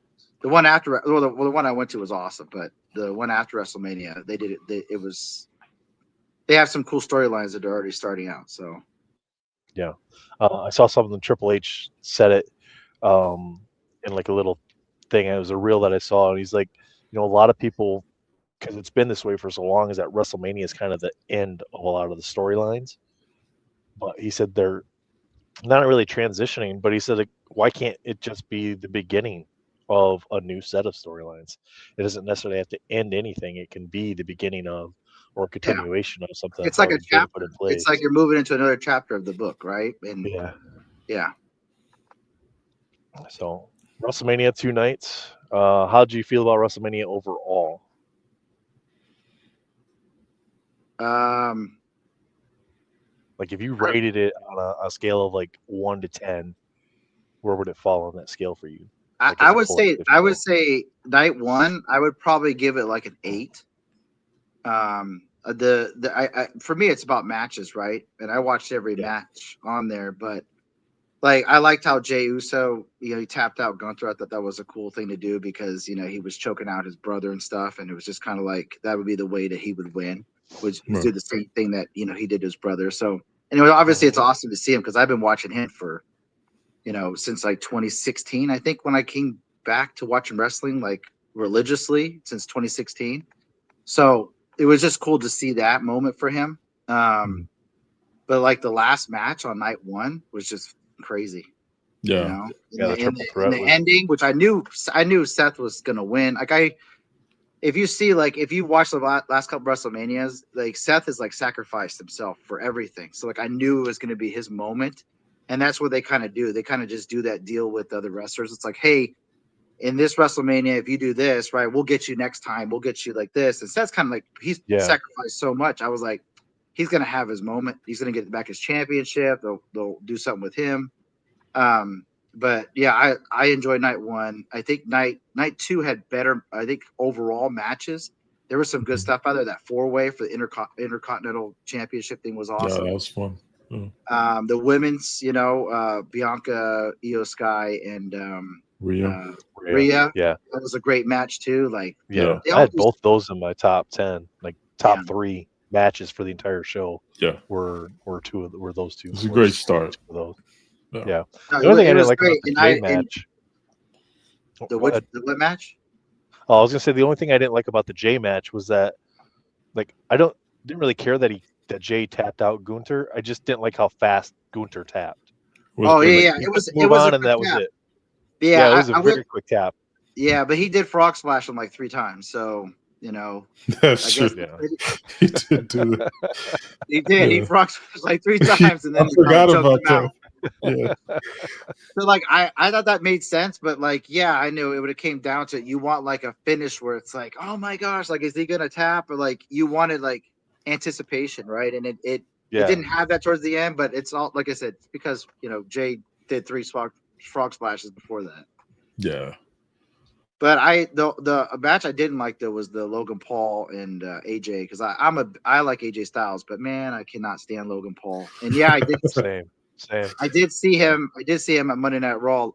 The one after, well, the one I went to was awesome, but the one after WrestleMania, they did it. They have some cool storylines that are already starting out. So, yeah, I saw something Triple H said it in like a little thing. It was a reel that I saw, and he's like, a lot of people, because it's been this way for so long, is that WrestleMania is kind of the end of a lot of the storylines. But he said they're not really transitioning, but he said, like, why can't it just be the beginning of a new set of storylines? It doesn't necessarily have to end anything. It can be the beginning of, or a continuation of something. It's like a chapter. Put in place. It's like you're moving into another chapter of the book, right? And yeah. So WrestleMania 2 nights. How did you feel about WrestleMania overall? Like if you rated it on a scale of like 1 to 10, where would it fall on that scale for you? Like I would say night 1, I would probably give it like an 8. For me, it's about matches, right? And I watched every match on there, but like I liked how Jey Uso, he tapped out Gunther. I thought that was a cool thing to do because he was choking out his brother and stuff, and it was just kind of like that would be the way that he would win, which do the same thing that he did to his brother. So anyway, obviously it's awesome to see him because I've been watching him for since like 2016, I think, when I came back to watching wrestling like religiously since 2016. So it was just cool to see that moment for him. But like the last match on night one was just crazy. Yeah. The ending, which I knew Seth was gonna win. Like if you watch the last couple WrestleManias, like Seth has like sacrificed himself for everything. So like I knew it was gonna be his moment. And that's what they kind of do. They kind of just do that deal with other wrestlers. It's like, hey, in this WrestleMania, if you do this, right, we'll get you next time. We'll get you like this. And Seth's kind of like, he's sacrificed so much. I was like, he's going to have his moment. He's going to get back his championship. They'll do something with him. But yeah, I enjoyed night one. I think night two had better, I think, overall matches. There was some good stuff out there. That 4-way for the Intercontinental Championship thing was awesome. Yeah, that was fun. The women's, Bianca, Io Sky, and Rhea. Yeah, that was a great match too. Like, I had both those in my top 10, like top 3 matches for the entire show. Yeah, were those two. It's a great start. Those. No, the only thing I didn't like about the Jey match. What match? Oh, I was gonna say the only thing I didn't like about the Jey match was that, like, didn't really care that Jey tapped out Gunther. I just didn't like how fast Gunther tapped. It was and that was it. Yeah, it was a very quick tap. Yeah, but he did frog splash him like 3 times. So that's true. He did do that. He did. He frog splashed like 3 times, and then I forgot about that. Yeah. So like I thought that made sense, but like I knew it would have came down to you want like a finish where it's like, oh my gosh, like is he gonna tap, or like you wanted like anticipation, right? And it didn't have that towards the end, but it's all like I said, it's because Jey did 3 frog splashes before that. Yeah. But the match I didn't like though was the Logan Paul and AJ, because I like AJ Styles, but man, I cannot stand Logan Paul. And I did same. I did see him at Monday Night Raw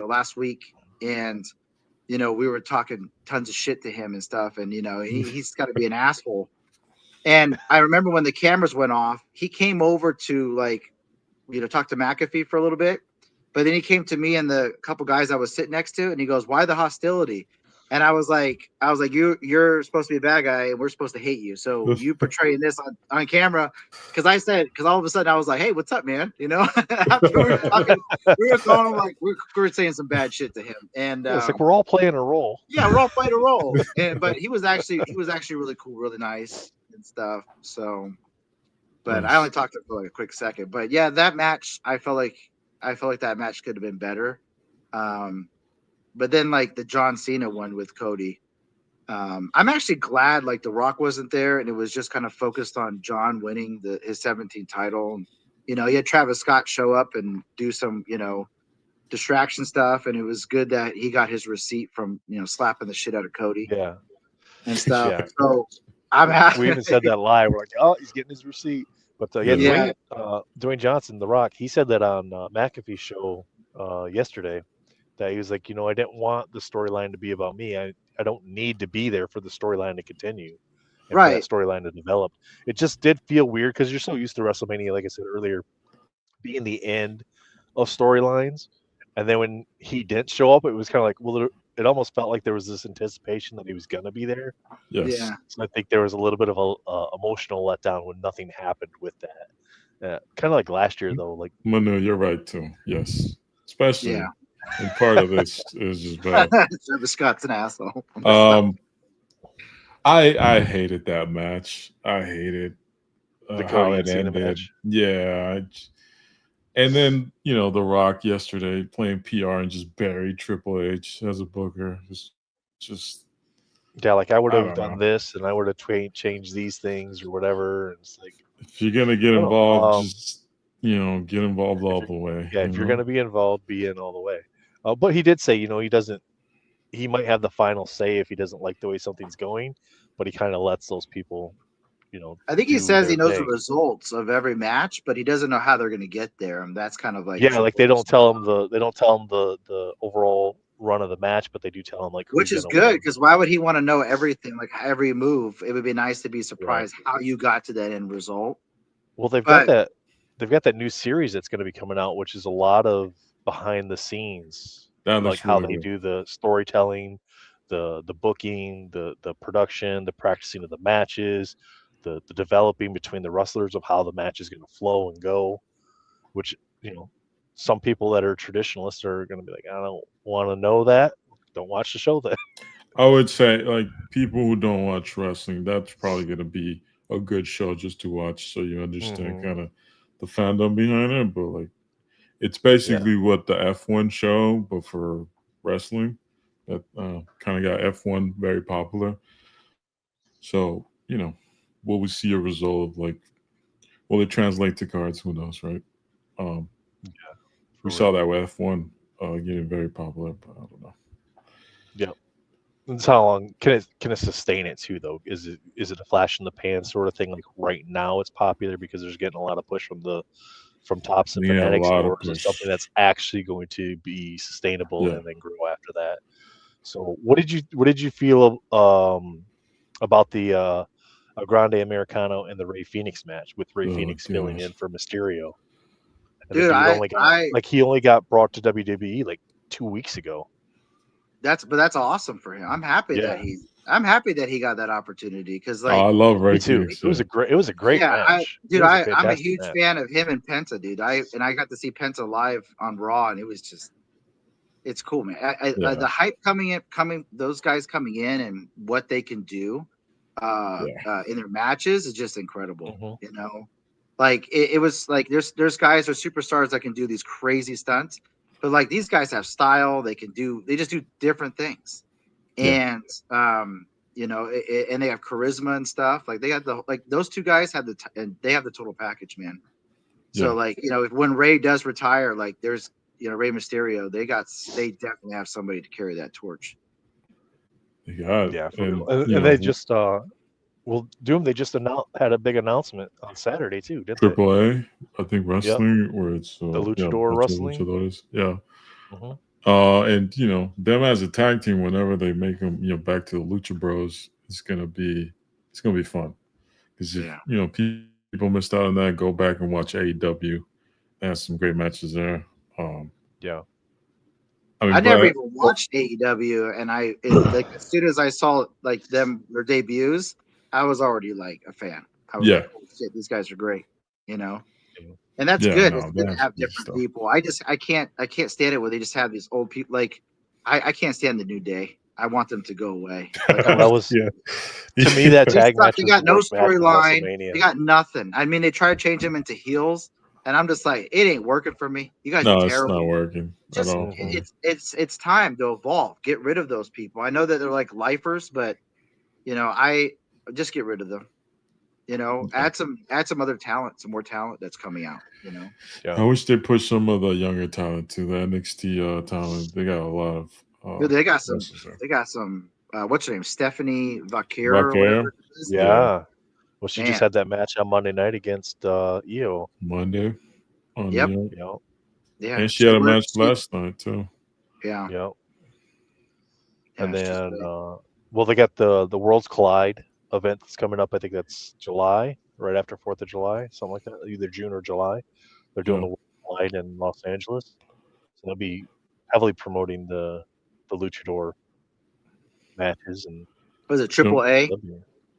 last week, and we were talking tons of shit to him and stuff, and he's got to be an asshole. And I remember when the cameras went off, he came over to talk to McAfee for a little bit. But then he came to me and the couple guys I was sitting next to, and he goes, "Why the hostility?" And I was like, you're supposed to be a bad guy, and we're supposed to hate you. So you portraying this on camera, because all of a sudden I was like, "Hey, what's up, man?" After we were talking, we were calling him like we were saying some bad shit to him, and it's like we're all playing a role. Yeah, we're all playing a role. But he was actually really cool, really nice and stuff. So, but I only talked to him for like a quick second. But yeah, that match, I felt like that match could have been better. But then like the John Cena one with Cody, I'm actually glad like The Rock wasn't there, and it was just kind of focused on John winning his 17th title. He had Travis Scott show up and do some distraction stuff, and it was good that he got his receipt from slapping the shit out of Cody. Yeah, and stuff. Yeah. So I'm happy. We even said that live. We're like, oh, he's getting his receipt. But Dwayne Johnson, The Rock, he said that on McAfee's show yesterday, that he was like, I didn't want the storyline to be about me. I don't need to be there for the storyline to continue. And for that storyline to develop. It just did feel weird because you're so used to WrestleMania, like I said earlier, being the end of storylines. And then when he didn't show up, it was kind of like, well, it almost felt like there was this anticipation that he was going to be there. Yes. Yeah. So I think there was a little bit of a emotional letdown when nothing happened with that. Kind of like last year, though. Like Manu, you're right too. Yes, especially. Yeah. And part of this is just bad. Travis Scott's an asshole. I hated that match. I hated how it ended. Match. Yeah. And then, The Rock yesterday playing PR and just buried Triple H as a booker. Just yeah, like I would have done this and I would have changed these things or whatever. And it's like, if you're gonna get involved, just get involved all the way. Yeah, if you're gonna be involved, be in all the way. But he did say, he might have the final say if he doesn't like the way something's going, but he kind of lets those people I think he says he knows the results of every match, but he doesn't know how they're going to get there. And that's kind of like like they don't tell him the overall run of the match, but they do tell him like who's which is good because why would he want to know everything, like every move? It would be nice to be surprised how you got to that end result. Well, they've got that new series that's going to be coming out, which is a lot of behind the scenes, like how they do the storytelling, the booking, the production, the practicing of the matches, the developing between the wrestlers of how the match is going to flow and go, which some people that are traditionalists are going to be like, I don't want to know that. Don't watch the show then. I would say, like, people who don't watch wrestling, that's probably going to be a good show just to watch, so you understand kind of the fandom behind it. But like, it's basically what the F1 show, but for wrestling. That kind of got F1 very popular. So will we see a result of like? Will it translate to cards? Who knows, right? We saw that with F1 getting very popular, but I don't know. Yeah. That's how long can it sustain it too, though? Is it a flash in the pan sort of thing? Like right now, it's popular because there's getting a lot of push from tops and fanatics, or is it something that's actually going to be sustainable and then grow after that? So, what did you feel about the Grande Americano and the Ray Phoenix match with Ray Phoenix filling in for Mysterio? And dude, he only got brought to WWE like 2 weeks ago. That's awesome for him. I'm happy that he got that opportunity because like I love Ray too. Phoenix. It was a great match. I'm a huge fan of him and Penta, dude. I got to see Penta live on Raw, and it was just, it's cool, man. The hype those guys coming in and what they can do in their matches is just incredible. Like it was like there's guys or superstars that can do these crazy stunts. But like these guys have style, they just do different things, and and they have charisma and stuff. Like they have those two guys have they have the total package, man. So like when Ray does retire, like there's Rey Mysterio, they definitely have somebody to carry that torch. And they just Doom. They just had a big announcement on Saturday too, didn't they? AAA, I think wrestling, where it's the Luchador wrestling. Luchadores, and them as a tag team, whenever they make them, back to the Lucha Bros, it's gonna be fun because people missed out on that. Go back and watch AEW. They have some great matches there. I never even watched AEW, and like as soon as I saw like their debuts, I was already like a fan. I was like, oh, shit, these guys are great, and that's good. It's good to have different people. I can't stand it where they just have these old people. Like I can't stand the New Day. I want them to go away. Like, that was to me that tag match. They got no storyline. They got nothing. I mean, they try to change them into heels, and I'm just like, it ain't working for me. You guys are terrible. It's not working at all. It's time to evolve. Get rid of those people. I know that they're like lifers, but I just get rid of them. Add some other talent, some more talent that's coming out. I wish they push some of the younger talent to the NXT talent. They got a lot of. They got some. They got some. What's her name? Stephanie Vaquero. Yeah. Well, she just had that match on Monday night against Io. Monday. Yeah. And she had a match last night too. Yeah. Yep. And then, they got the Worlds Collide event that's coming up. I think that's July, right after 4th of July, something like that, either June or July. They're doing the Worlds Collide in Los Angeles, so they'll be heavily promoting the Luchador matches. And was it AAA?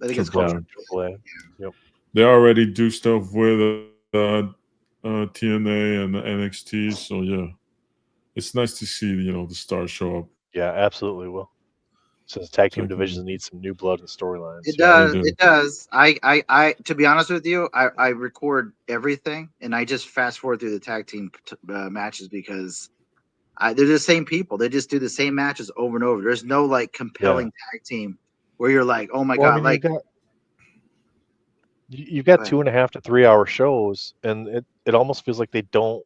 I think it's called AAA. Yep. They already do stuff with TNA and the NXT, so it's nice to see the stars show up. Yeah, absolutely will. So the tag team divisions need some new blood and storylines. It does. It does. I to be honest with you, I record everything and I just fast forward through the tag team matches because they're the same people. They just do the same matches over and over. There's no like compelling tag team where you're like, oh my god, like you've got 2.5 to 3 hour shows, and it almost feels like they don't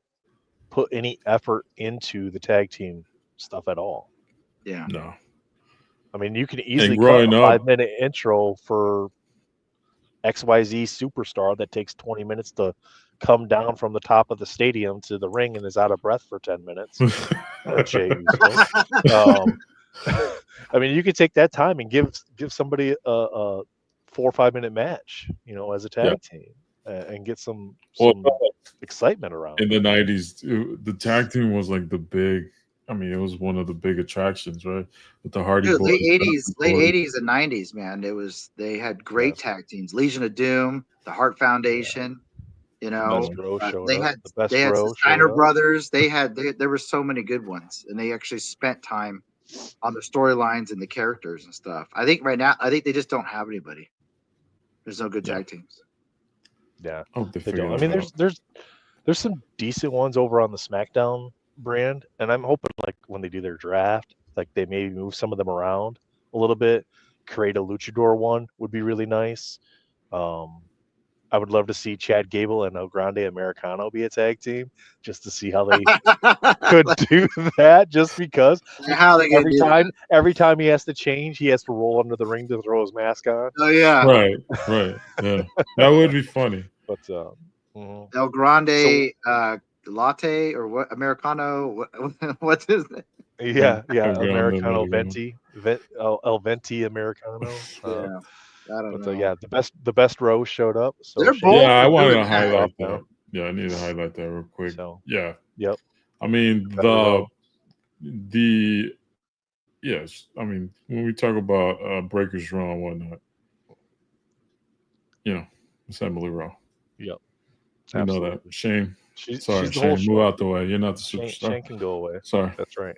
put any effort into the tag team stuff at all. Yeah. No. I mean, you can easily cut a 5-minute intro for XYZ superstar that takes 20 minutes to come down from the top of the stadium to the ring and is out of breath for 10 minutes. Jey Uso. I mean, you could take that time and give somebody a 4 or 5 minute match, as a tag team, and get some excitement around. In the 90s, the tag team was like the big. I mean, it was one of the big attractions, right? With the Hardy Boys. Late 80s and 90s, man. They had great tag teams. Legion of Doom, the Hart Foundation. They had the Steiner Brothers. There were so many good ones, and they actually spent time on the storylines and the characters and stuff. I think right now, they just don't have anybody. There's no good tag teams. Yeah, they don't. I mean, there's some decent ones over on the SmackDown brand, and I'm hoping like when they do their draft, like they maybe move some of them around a little bit, create a luchador one would be really nice. I would love to see Chad Gable and El Grande Americano be a tag team, just to see how they could do that. Just because every time he has to change, he has to roll under the ring to throw his mask on. Oh yeah, right, yeah, that would be funny. But El Grande latte or what Americano? What's his name? Yeah, Americano Venti, El Venti Americano. I don't know. Yeah, the best row showed up. So I wanted to highlight that. Yeah, I need to highlight that real quick. So, yeah. Yep. I mean yes. I mean when we talk about Breakers Raw and whatnot, it's Emily Raw. Yep. You know that. Shane. She's Shane, move out the way. You're not the superstar. Shane can go away. Sorry. That's right.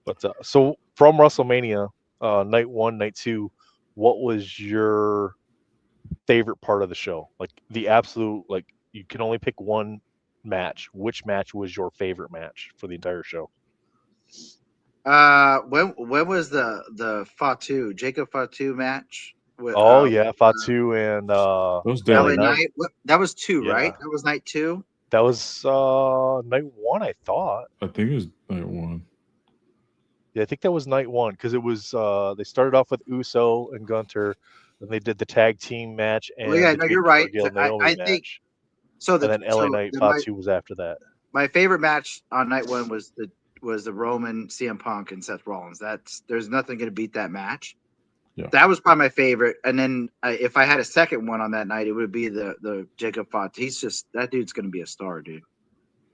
But so from WrestleMania, night 1, night 2, what was your favorite part of the show? Like the absolute, like you can only pick one match. Which match was your favorite match for the entire show? When was the Fatu Jacob Fatu match? Fatu and LA Knight. That was 2, right? That was night 2. That was night 1, I thought. I think it was night 1. Yeah, I think that was night 1 because it was they started off with Uso and Gunter, then they did the tag team match. And you're right. I think so. And then LA Knight Fatu was after that. My favorite match on night 1 was the Roman, CM Punk, and Seth Rollins. There's nothing going to beat that match. Yeah. That was probably my favorite. And then if I had a second one on that night, it would be the Jacob Fatu. That dude's going to be a star, dude.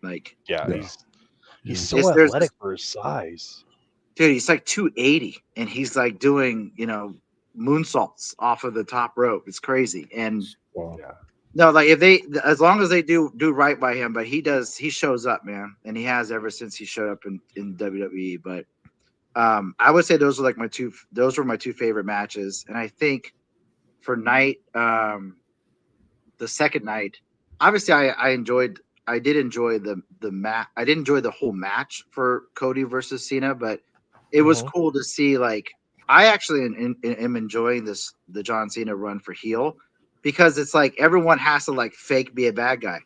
Like, he's so athletic for his size. Dude, he's like 280, and he's like doing, moonsaults off of the top rope. It's crazy. And no, like as long as they do right by him, but he shows up, man, and he has ever since he showed up in WWE. But I would say those were my two favorite matches. And I think for night, the second night, obviously I did enjoy the match. I didn't enjoy the whole match for Cody versus Cena, but it was cool to see. Like, I actually am enjoying the John Cena run for heel, because it's like everyone has to like fake be a bad guy.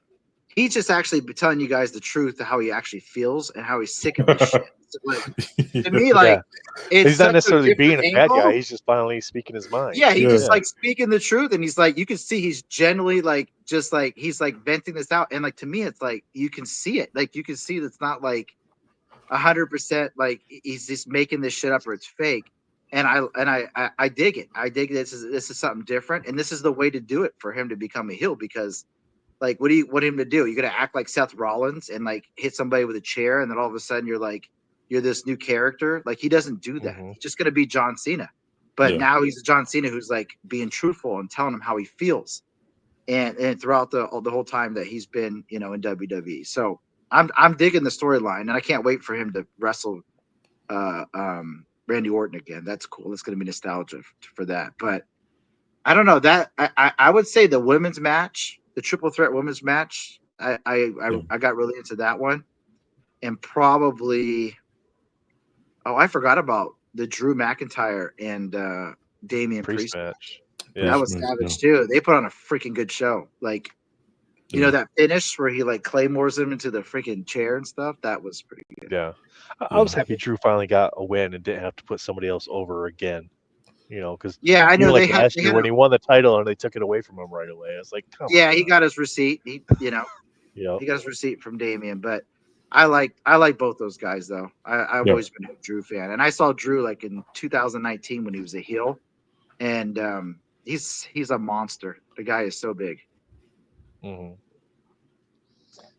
He's just actually telling you guys the truth of how he actually feels and how he's sick of this shit. Like, to me, like he's not necessarily being a bad guy. He's just finally speaking his mind. Yeah, he's just like speaking the truth, and he's like, you can see he's genuinely like just like he's like venting this out, and like to me, it's like you can see it. Like you can see that's not like 100% like he's just making this shit up or it's fake. And I dig it. I dig this is something different, and this is the way to do it for him to become a heel. Because like, what do you want him to do? You're gonna act like Seth Rollins and like hit somebody with a chair, and then all of a sudden you're this new character. Like, he doesn't do that. He's just gonna be John Cena. But now he's John Cena who's like being truthful and telling him how he feels, and throughout the whole time that he's been in WWE. So I'm digging the storyline, and I can't wait for him to wrestle Randy Orton again. That's cool. It's going to be nostalgia for that. But I don't know that I would say the women's match, the triple threat women's match. I got really into that one, and probably I forgot about the Drew McIntyre and Damian Priest match. Yeah, that was savage too. They put on a freaking good show. Like, you know, that finish where he like claymores him into the freaking chair and stuff. That was pretty good. Yeah. I was happy Drew finally got a win and didn't have to put somebody else over again. Because I know like last year when he won the title and they took it away from him right away. I was like, come on. He got his receipt. He he got his receipt from Damian. But I like both those guys though. I've always been a Drew fan, and I saw Drew like in 2019 when he was a heel, and he's a monster. The guy is so big. Mm-hmm.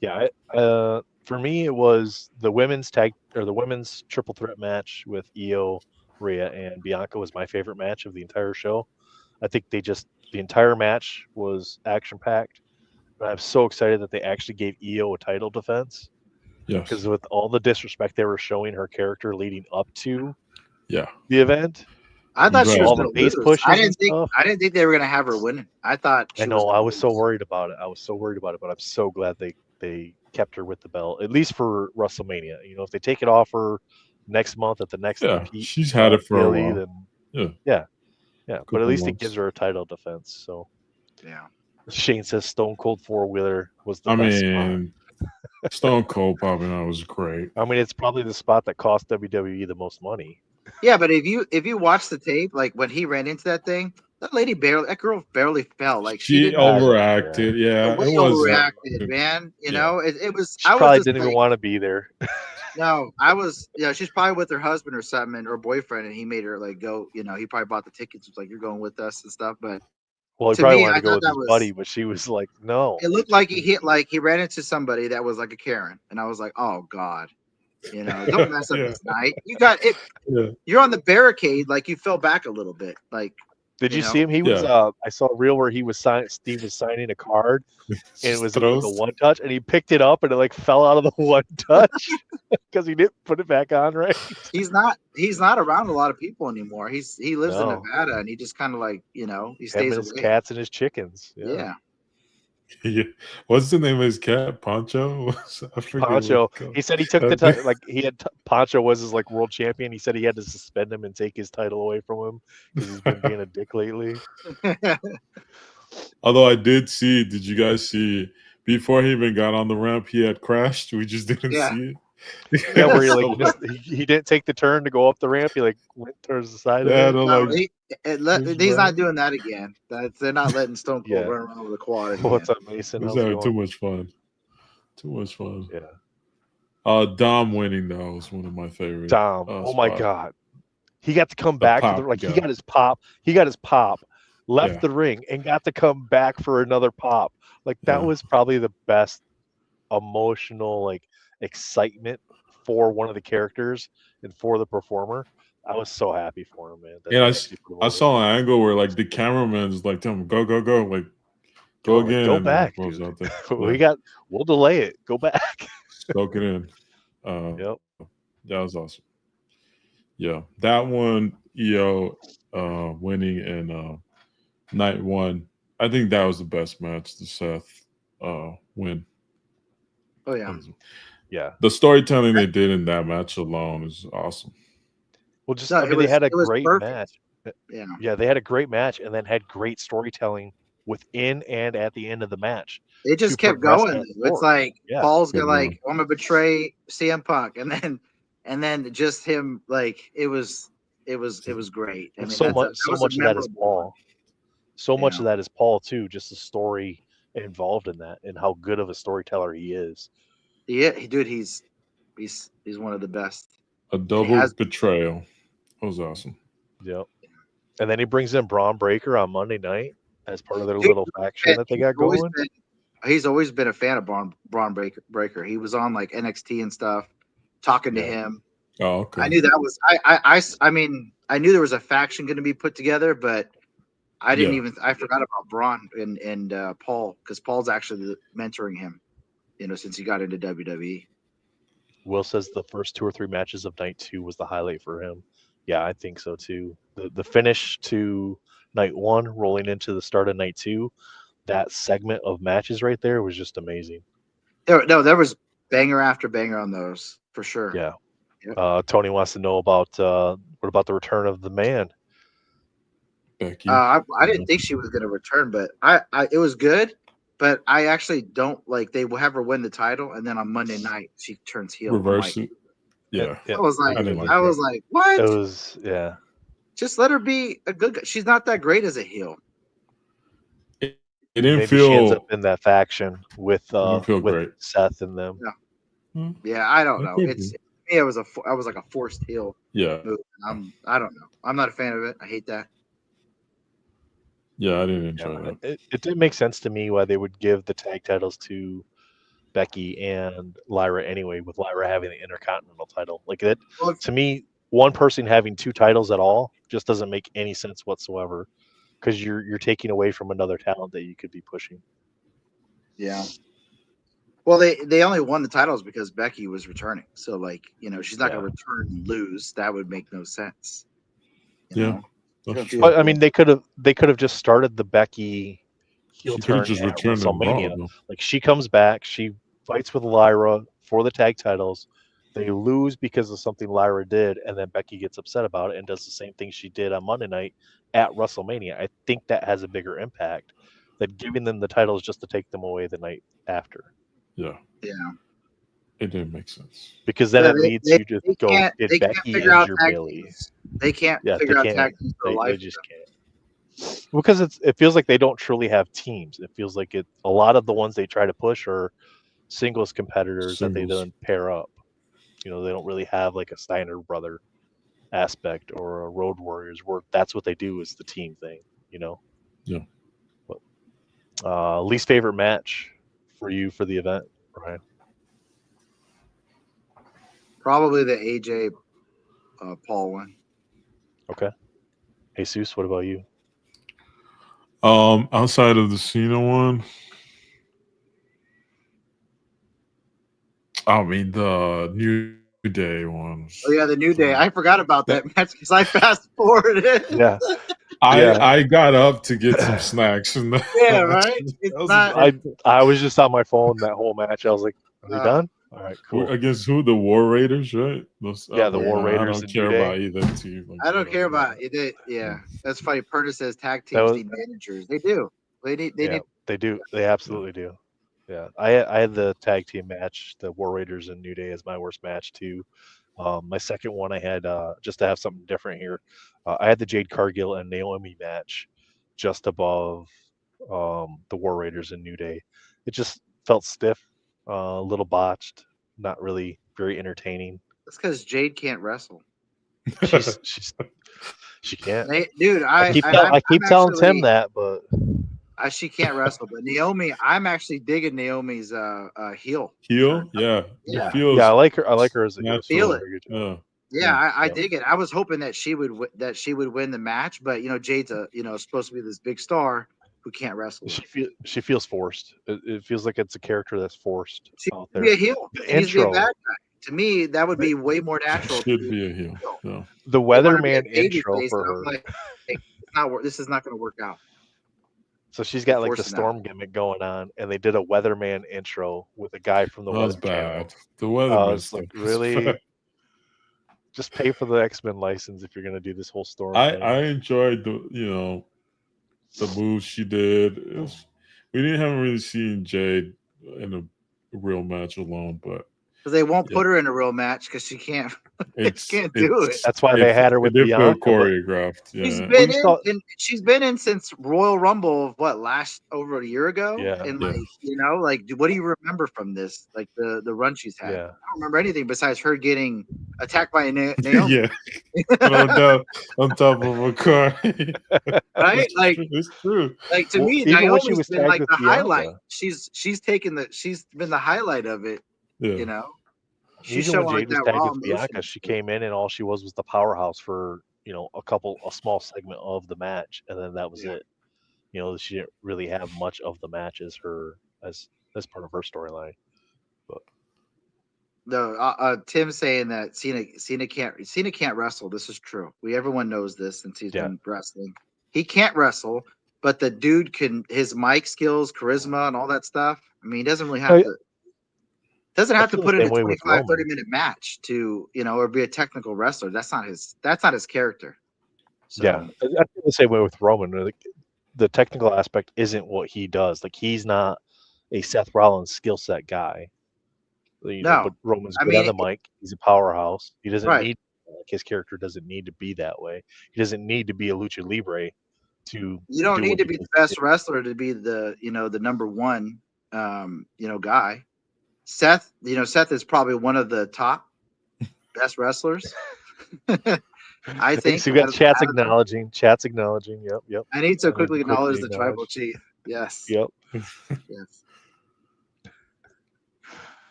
Yeah, for me it was the women's triple threat match with Io, Rhea, and Bianca was my favorite match of the entire show. I think the entire match was action packed. I'm so excited that they actually gave Io a title defense. Yes. Because with all the disrespect they were showing her character leading up to the event, I thought she was all the base pushes. I didn't think they were gonna have her winning. I thought. I know. I was so worried about it. But I'm so glad they kept her with the belt, at least for WrestleMania. If they take it off her next month at the next repeat, she's had it for a while. Then, yeah. But at least it gives her a title defense. So Shane says Stone Cold 4-wheeler was the best spot. Stone Cold popping out was great. I mean, it's probably the spot that cost WWE the most money. Yeah, but if you watch the tape, like when he ran into that thing, that girl barely fell. Like she overacted. Yeah, it was overreacted, man. It was. She probably didn't even want to be there. No, I was. She's probably with her husband or something, or boyfriend, and he made her like go. He probably bought the tickets. Was like, you're going with us and stuff. But he probably wanted to go with his buddy, but she was like, no. It looked like he ran into somebody that was like a Karen, and I was like, oh God. Don't mess up this night. You got it. You're on the barricade, like you fell back a little bit. Like, did you see him? He was. I saw a reel where he was Steve was signing a card, and it was the one touch, and he picked it up, and it like fell out of the one touch because he didn't put it back on right. He's not around a lot of people anymore. He lives in Nevada, and he just kind of like he stays with his cats and his chickens. Yeah. Yeah. What's the name of his cat? Poncho? Poncho. He said he took the title. Like he had Poncho was his like world champion. He said he had to suspend him and take his title away from him because he's been being a dick lately. Although I did you guys see before he even got on the ramp, he had crashed. We just didn't see it. Yeah, where he didn't take the turn to go up the ramp. He like went towards the side of it. He's not doing that again. They're not letting Stone Cold run around with a quad. What's up, Mason? He's having too much fun. Yeah. Dom winning though was one of my favorites. Dom. Oh my God. He got to come back. He got his pop. Left the ring and got to come back for another pop. Like that was probably the best emotional excitement for one of the characters and for the performer. I was so happy for him, man. I saw an angle where like the cameraman's like, "Tell him go, like go again, go back." We'll delay it. Go back. Soak it in. That was awesome. Yeah, that one, Io winning in night one. I think that was the best match. The Seth win. Oh yeah. Yeah, the storytelling they did in that match alone is awesome. Well, they had a great match. Yeah, they had a great match, and then had great storytelling within and at the end of the match. It just kept going. It's like Paul's got like, I'm gonna betray CM Punk, and then just him like it was great. I mean, so much of that is Paul. So much of that is Paul too. Just the story involved in that, and how good of a storyteller he is. Yeah, dude, he's one of the best. A double betrayal. That was awesome. Yep. And then he brings in Braun Breaker on Monday night as part of their little faction that they got going. He's always been a fan of Braun Breaker. He was on like NXT and stuff, talking to him. Oh, okay. I knew that was. I mean, I knew there was a faction going to be put together, but I didn't even. I forgot about Braun and Paul, because Paul's actually mentoring him. Since he got into WWE. Will says the first 2 or 3 matches of night 2 was the highlight for him. Yeah, I think so too. The finish to night 1, rolling into the start of night 2, that segment of matches right there was just amazing. There was banger after banger on those for sure. Yeah. Yep. Tony wants to know about what about the return of the man? Becky. I didn't think she was going to return, but it was good. But I actually don't like. They will have her win the title, and then on Monday night she turns heel. Reverse it. Yeah. I was like, what? It was Just let her be a good guy. She's not that great as a heel. It didn't Maybe feel. she ends up in that faction with didn't feel with great. Seth and them. Yeah, I don't know. could It's it was like a forced heel. Yeah. Move. I don't know. I'm not a fan of it. I hate that. Yeah, I didn't enjoy that. It didn't make sense to me why they would give the tag titles to Becky and Lyra anyway, with Lyra having the Intercontinental title. Like that, to me, one person having two titles at all just doesn't make any sense whatsoever, because you're taking away from another talent that you could be pushing. Yeah. Well, they only won the titles because Becky was returning. So, like, she's not going to return and lose. That would make no sense. You know? But I mean, they could have just started the Becky heel turn just at returned WrestleMania. Raw, like, she comes back, she fights with Lyra for the tag titles. They lose because of something Lyra did, and then Becky gets upset about it and does the same thing she did on Monday night at WrestleMania. I think that has a bigger impact than giving them the titles just to take them away the night after. Yeah. It didn't make sense. Because then it leads you to go get Becky injure Bayley. They can't figure out tag teams for life. They just can't. Because it feels like they don't truly have teams. It feels like a lot of the ones they try to push are singles competitors that they then pair up. They don't really have like a Steiner brother aspect or a Road Warriors where that's what they do is the team thing, Yeah. But, least favorite match for you for the event, Brian? Probably the AJ Paul one. Okay. Jesus, what about you? Outside of the Cena one, I mean the New Day ones. Oh yeah, the New Day. I forgot about that match because I fast forwarded it. Yeah. I got up to get some snacks. And right. It's not. I was just on my phone that whole match. I was like, "Are they done? All right, cool." Against who? The War Raiders, right? The War Raiders. I don't care about either team. I don't care about it. Yeah, that's funny. Purdy says tag teams need managers. They do. They need. They do. They absolutely do. Yeah, I had the tag team match, the War Raiders and New Day, as my worst match too. My second one, I had just to have something different here. I had the Jade Cargill and Naomi match, just above the War Raiders and New Day. It just felt stiff, a little botched, not really very entertaining. That's because Jade can't wrestle. She can't. Dude, I keep telling Tim that, but she can't wrestle. But Naomi, I'm actually digging Naomi's heel. Heel, yeah. I like her. I like her as a heel. Feel it. Yeah, I dig it. I was hoping that she would win the match, but Jade's supposed to be this big star who can't wrestle. She feels forced. It feels like it's a character that's forced. She should be a heel. She needs to be a bad guy. To me, that would be way more natural. Should be a heel. Yeah. The Weatherman intro for her. Like, this is not going to work out. So she's got like the Storm gimmick going on, and they did a Weatherman intro with a guy from the Weather Channel. The Weatherman was like, really? Just pay for the X-Men license if you're going to do this whole Storm thing. I enjoyed the moves she did. We haven't really seen Jade in a real match alone, but because they won't put her in a real match because she can't. Can't do it. That's why they had her with Bianca. Choreographed. Yeah. She's been in since Royal Rumble of over a year ago. Yeah. And what do you remember from this? Like the run she's had. Yeah. I don't remember anything besides her getting attacked by Naomi. Yeah. on top of a car. Right? Like it's true. Like to me, Naomi's been like the highlight. She's been the highlight of it. Yeah. She's even showing when Jade was that tagged raw with Bianca, she came in and all she was the powerhouse for a small segment of the match, and then that was it. She didn't really have much of the match as part of her storyline. But no, Tim saying that Cena can't wrestle. This is true. Everyone knows this since he's been wrestling. He can't wrestle, but the dude can. His mic skills, charisma, and all that stuff. I mean, he doesn't really have to. Doesn't have to put in a 25, 30-minute match to, or be a technical wrestler. That's not his character. So, yeah, I feel the same way with Roman. The technical aspect isn't what he does. Like, he's not a Seth Rollins skill set guy. But Roman's good on the mic. He's a powerhouse. He doesn't need Like his character doesn't need to be that way. He doesn't need to be a lucha libre to. You don't do need what to he be the needs best do. wrestler to be the the number one guy. Seth is probably one of the top best wrestlers. I think. So we got chat's acknowledging. Chat's acknowledging. Yep. I need to I quickly need to acknowledge quickly the tribal acknowledge. chief. Yes. Yep. Yes.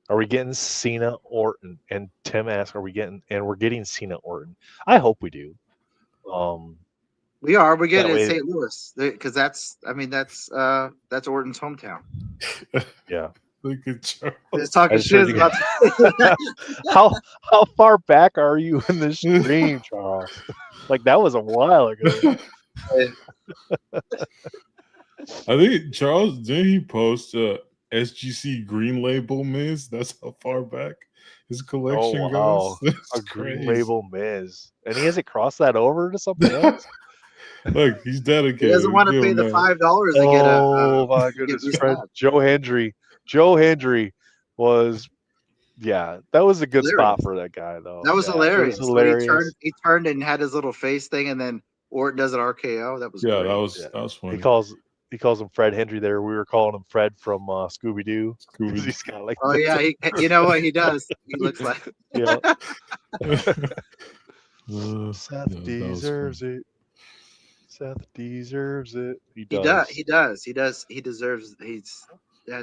Are we getting Cena Orton? And Tim asks, we're getting Cena Orton. I hope we do. We are. We're getting That way- St. Louis because that's Orton's hometown. Yeah. Look at Charles. Just talking I just heard shit you about. How far back are you in the stream, Charles? Like that was a while ago. I think Charles didn't he post SGC Green Label Miz? That's how far back his collection goes. That's A Green crazy. Label Miz, and he hasn't crossed that over to something else. Look, he's dedicated. He doesn't want to pay the $5 to get a. Oh my goodness, friend Joe Hendry. Joe Hendry was, that was a good spot for that guy though. That was hilarious. It was hilarious. So he turned and had his little face thing, and then Orton does an RKO. That was great. that was funny. He calls him Fred Hendry there. We were calling him Fred from Scooby Doo. He's kind of like. Oh yeah, you know what he does? He looks like. Yeah. Seth deserves it. Seth deserves it. He does. He does. He deserves.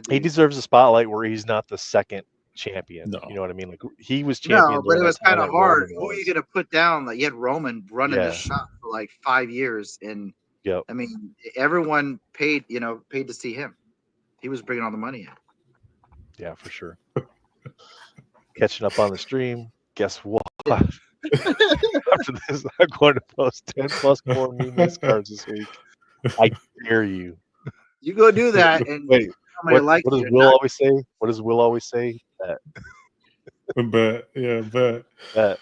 He deserves a spotlight where he's not the second champion. No. You know what I mean? Like he was champion. No, but it was kind of hard. Roman Who are you gonna put down? Like you had Roman running the shop for like 5 years, and I mean everyone paid to see him. He was bringing all the money in. Yeah, for sure. Catching up on the stream. Guess what? After this, I'm going to post 10 plus more new miss cards this week. I dare you. You go do that and wait. What does Will always say? What does Will always say? Bet. Yeah, bet. Bet.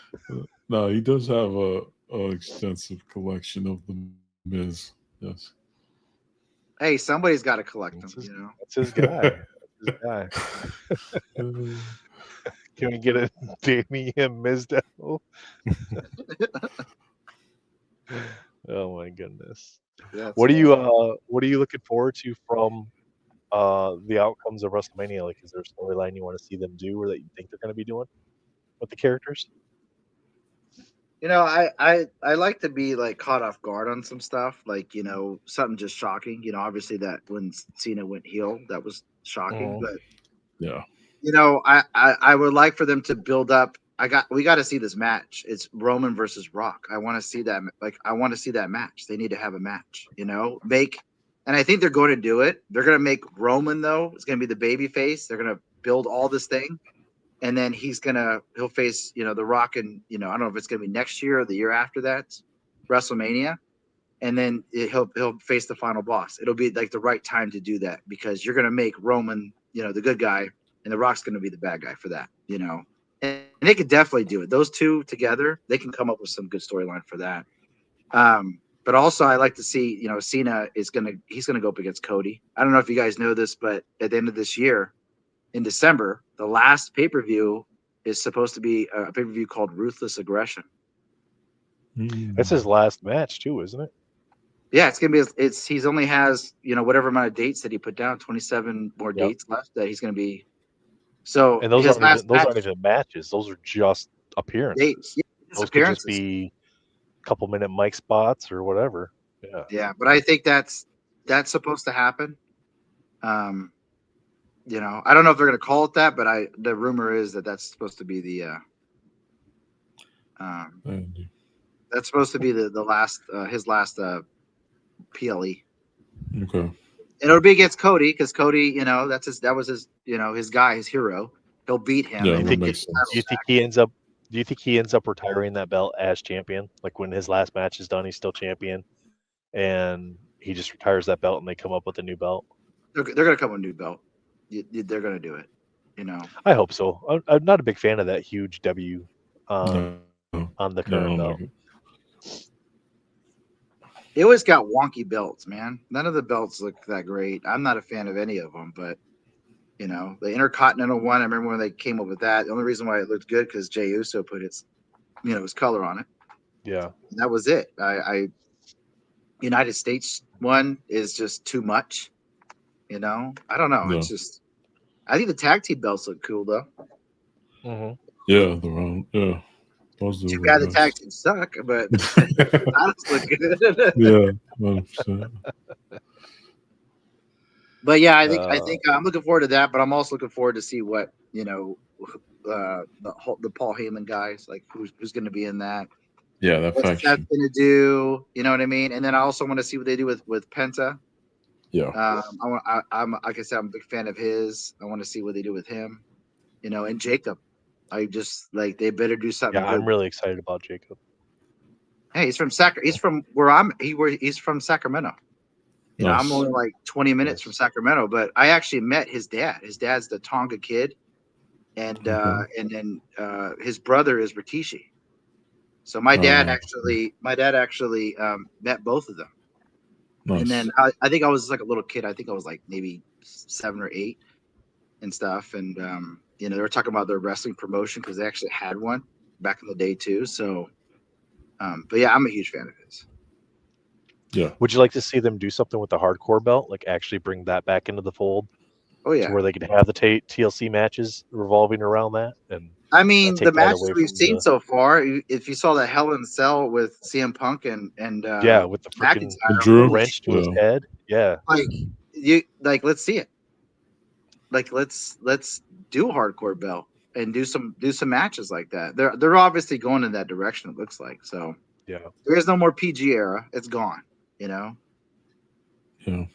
No, he does have a extensive collection of the Miz. Yes. Hey, somebody's got to collect them. That's his guy. That's his guy. Can we get a Damien Mizdow? Oh my goodness! What are you looking forward to from the outcomes of WrestleMania? Like, is there a storyline you want to see them do, or that you think they're going to be doing with the characters? I like to be like caught off guard on some stuff, like something just shocking. Obviously that when Cena went heel, that was shocking, but yeah. I would like for them to build up. We got to see this match. It's Roman versus Rock. I want to see that. I want to see that match. They need to have a match. And I think they're going to do it. They're going to make Roman though. It's going to be the baby face. They're going to build all this thing, and then he'll face the Rock, and I don't know if it's going to be next year or the year after that, WrestleMania, and then he'll face the final boss. It'll be like the right time to do that because you're going to make Roman the good guy. And the Rock's going to be the bad guy for that, and they could definitely do it. Those two together, they can come up with some good storyline for that. But also, I like to see, Cena he's going to go up against Cody. I don't know if you guys know this, but at the end of this year, in December, the last pay-per-view is supposed to be a pay-per-view called Ruthless Aggression. That's his last match too, isn't it? Yeah, it's gonna be. He's only has whatever amount of dates that he put down, 27 more dates left that he's going to be. So and those aren't even matches; those are just appearances. Dates. Yeah, those could just be a couple minute mic spots or whatever. Yeah. Yeah, but I think that's supposed to happen. I don't know if they're going to call it that, but the rumor is that that's supposed to be the. That's supposed to be the last his last PLE. Okay. And it'll be against Cody because Cody, that was his, his guy, his hero. He'll beat him. Yeah, do you think he ends up retiring that belt as champion? Like when his last match is done, he's still champion, and he just retires that belt, and they come up with a new belt. They're going to come with a new belt. They're going to do it. I hope so. I'm not a big fan of that huge W on the current belt. They always got wonky belts, man. None of the belts look that great. I'm not a fan of any of them, but You know, the Intercontinental one. I remember when they came up with that. The only reason why it looked good because Jey Uso put his color on it. Yeah, and that was it. I United States one is just too much. You know, I don't know. Yeah. It's just. I think the tag team belts look cool though. mm-hmm. Yeah, the round. Yeah, those Too do bad the look tag nice. teams suck, but the titles look good. Yeah, 100%. But yeah, I think I'm looking forward to that. But I'm also looking forward to see what the Paul Heyman guys like who's going to be in that. Yeah, that What's Seth faction. going to do? You know what I mean? And then I also want to see what they do with Penta. Yeah. I'm like I said, I'm a big fan of his. I want to see what they do with him. You know, and Jacob. I just like they better do something Yeah, good. I'm really excited about Jacob. Hey, he's from He's from where I'm. He's from Sacramento. You know, I'm Nice. only like 20 minutes from Sacramento, but I actually met his dad. His dad's the Tonga kid, and then his brother is Rikishi. So my dad actually met both of them. Nice. And then I think I was like a little kid. I think I was like maybe 7 or 8 and stuff. And they were talking about their wrestling promotion because they actually had one back in the day too. So, but yeah, I'm a huge fan of his. Yeah. Would you like to see them do something with the hardcore belt? Like actually bring that back into the fold? Oh yeah. To where they could have the TLC matches revolving around that, and I mean the take that matches away we've from seen so far. If you saw the Hell in a Cell with CM Punk and yeah, with the freaking Drew wrench to his head, yeah, let's see it. Like let's do a hardcore belt and do some matches like that. They're obviously going in that direction. It looks like so. Yeah, there is no more PG era. It's gone. You know. Yeah.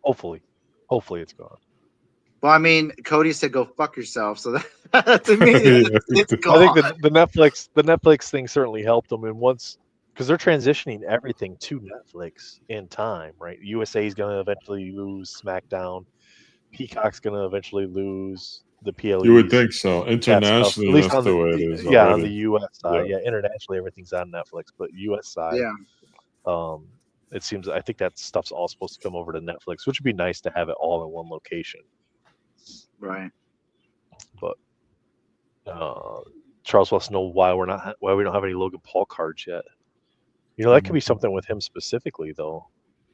Hopefully it's gone. Well, I mean, Cody said, "Go fuck yourself." So that to me, it's gone. I think the Netflix thing certainly helped them, and once because they're transitioning everything to Netflix in time, right? USA is going to eventually lose SmackDown. Peacock's going to eventually lose the PLEs. You would think so. At Internationally, least that's on the way it is. Yeah, already. on the US side. Yeah, internationally everything's on Netflix, but US side, it seems I think that stuff's all supposed to come over to Netflix, which would be nice to have it all in one location. Right. But Charles wants to know why we don't have any Logan Paul cards yet. You know, that could be something with him specifically, though.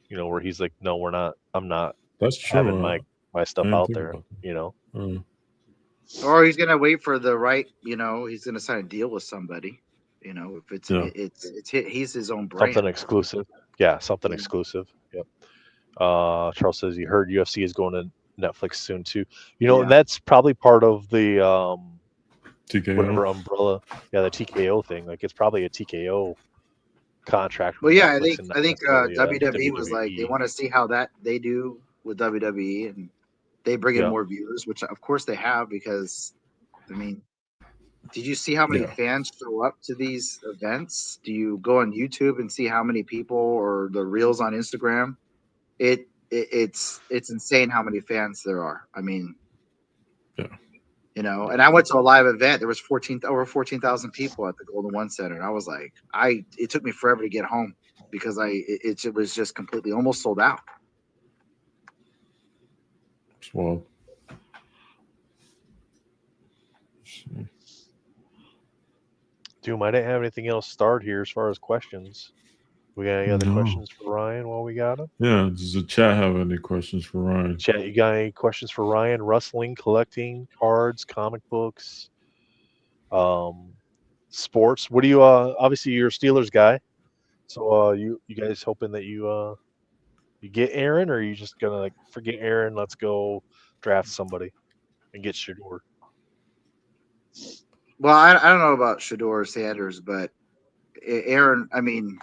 You know, where he's like, "No, we're not. I'm not. That's true. Having my stuff out there." You know. Or he's gonna wait for the right. You know, he's gonna sign a deal with somebody. You know, if he's his own brand. Something exclusive. Yeah, something exclusive. Yep. Charles says he heard UFC is going to Netflix soon too. You know, and that's probably part of the TKO. Whatever umbrella. Yeah, the TKO thing. Like it's probably a TKO contract. Well, yeah, I think WWE was like they want to see how that they do with WWE, and they bring in more viewers, which of course they have because, I mean, did you see how many fans show up to these events? Do you go on YouTube and see how many people or the reels on Instagram? It's insane how many fans there are. I mean, you know, and I went to a live event. There was over 14,000 people at the Golden One Center, and I was like, it took me forever to get home because it was just completely almost sold out. Well, Doom, I didn't have anything else starred here as far as questions. We got any other questions for Ryan while we got him? Yeah, does the chat have any questions for Ryan? Chat, you got any questions for Ryan? Wrestling, collecting, cards, comic books, sports. What do you obviously you're a Steelers guy. So you guys hoping that you get Aaron, or are you just gonna like forget Aaron, let's go draft somebody and get Shador? Well, I don't know about Shador or Sanders, but Aaron, I mean,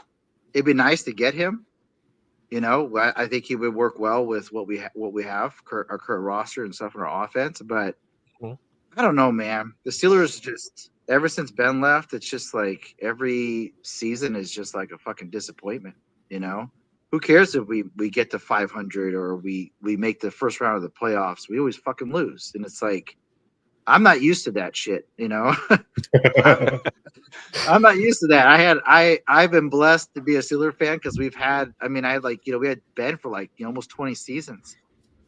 it'd be nice to get him. You know, I think he would work well with what we have, our current roster and stuff in our offense. But I don't know, man. The Steelers just ever since Ben left, it's just like every season is just like a fucking disappointment. You know, who cares if we get to 500 or we make the first round of the playoffs? We always fucking lose, and it's like I'm not used to that shit. You know. I'm not used to that. I've been blessed to be a Steelers fan because we had Ben for like almost 20 seasons,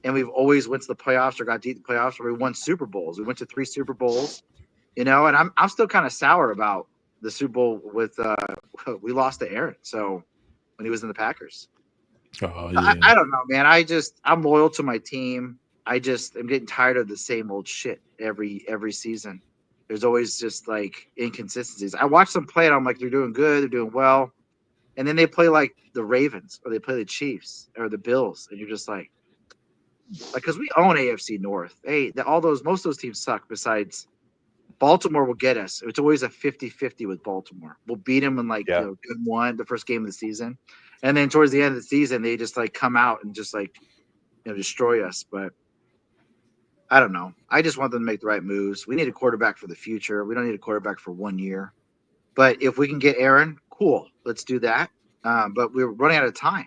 and we've always went to the playoffs or got deep in the playoffs, or we won Super Bowls. We went to 3 Super Bowls, and I'm still kind of sour about the Super Bowl with we lost to Aaron. So when he was in the Packers. Oh yeah. I don't know, man. I'm loyal to my team. I'm getting tired of the same old shit every season. There's always just like inconsistencies. I watch them play and I'm like, they're doing good, they're doing well. And then they play like the Ravens or they play the Chiefs or the Bills. And you're just like, because we own AFC North. Hey, most of those teams suck besides Baltimore will get us. It's always a 50-50 with Baltimore. We'll beat them in game 1, the first game of the season. And then towards the end of the season, they just like come out and just like, destroy us. But I don't know. I just want them to make the right moves. We need a quarterback for the future. We don't need a quarterback for 1 year. But if we can get Aaron, cool. Let's do that. But we're running out of time.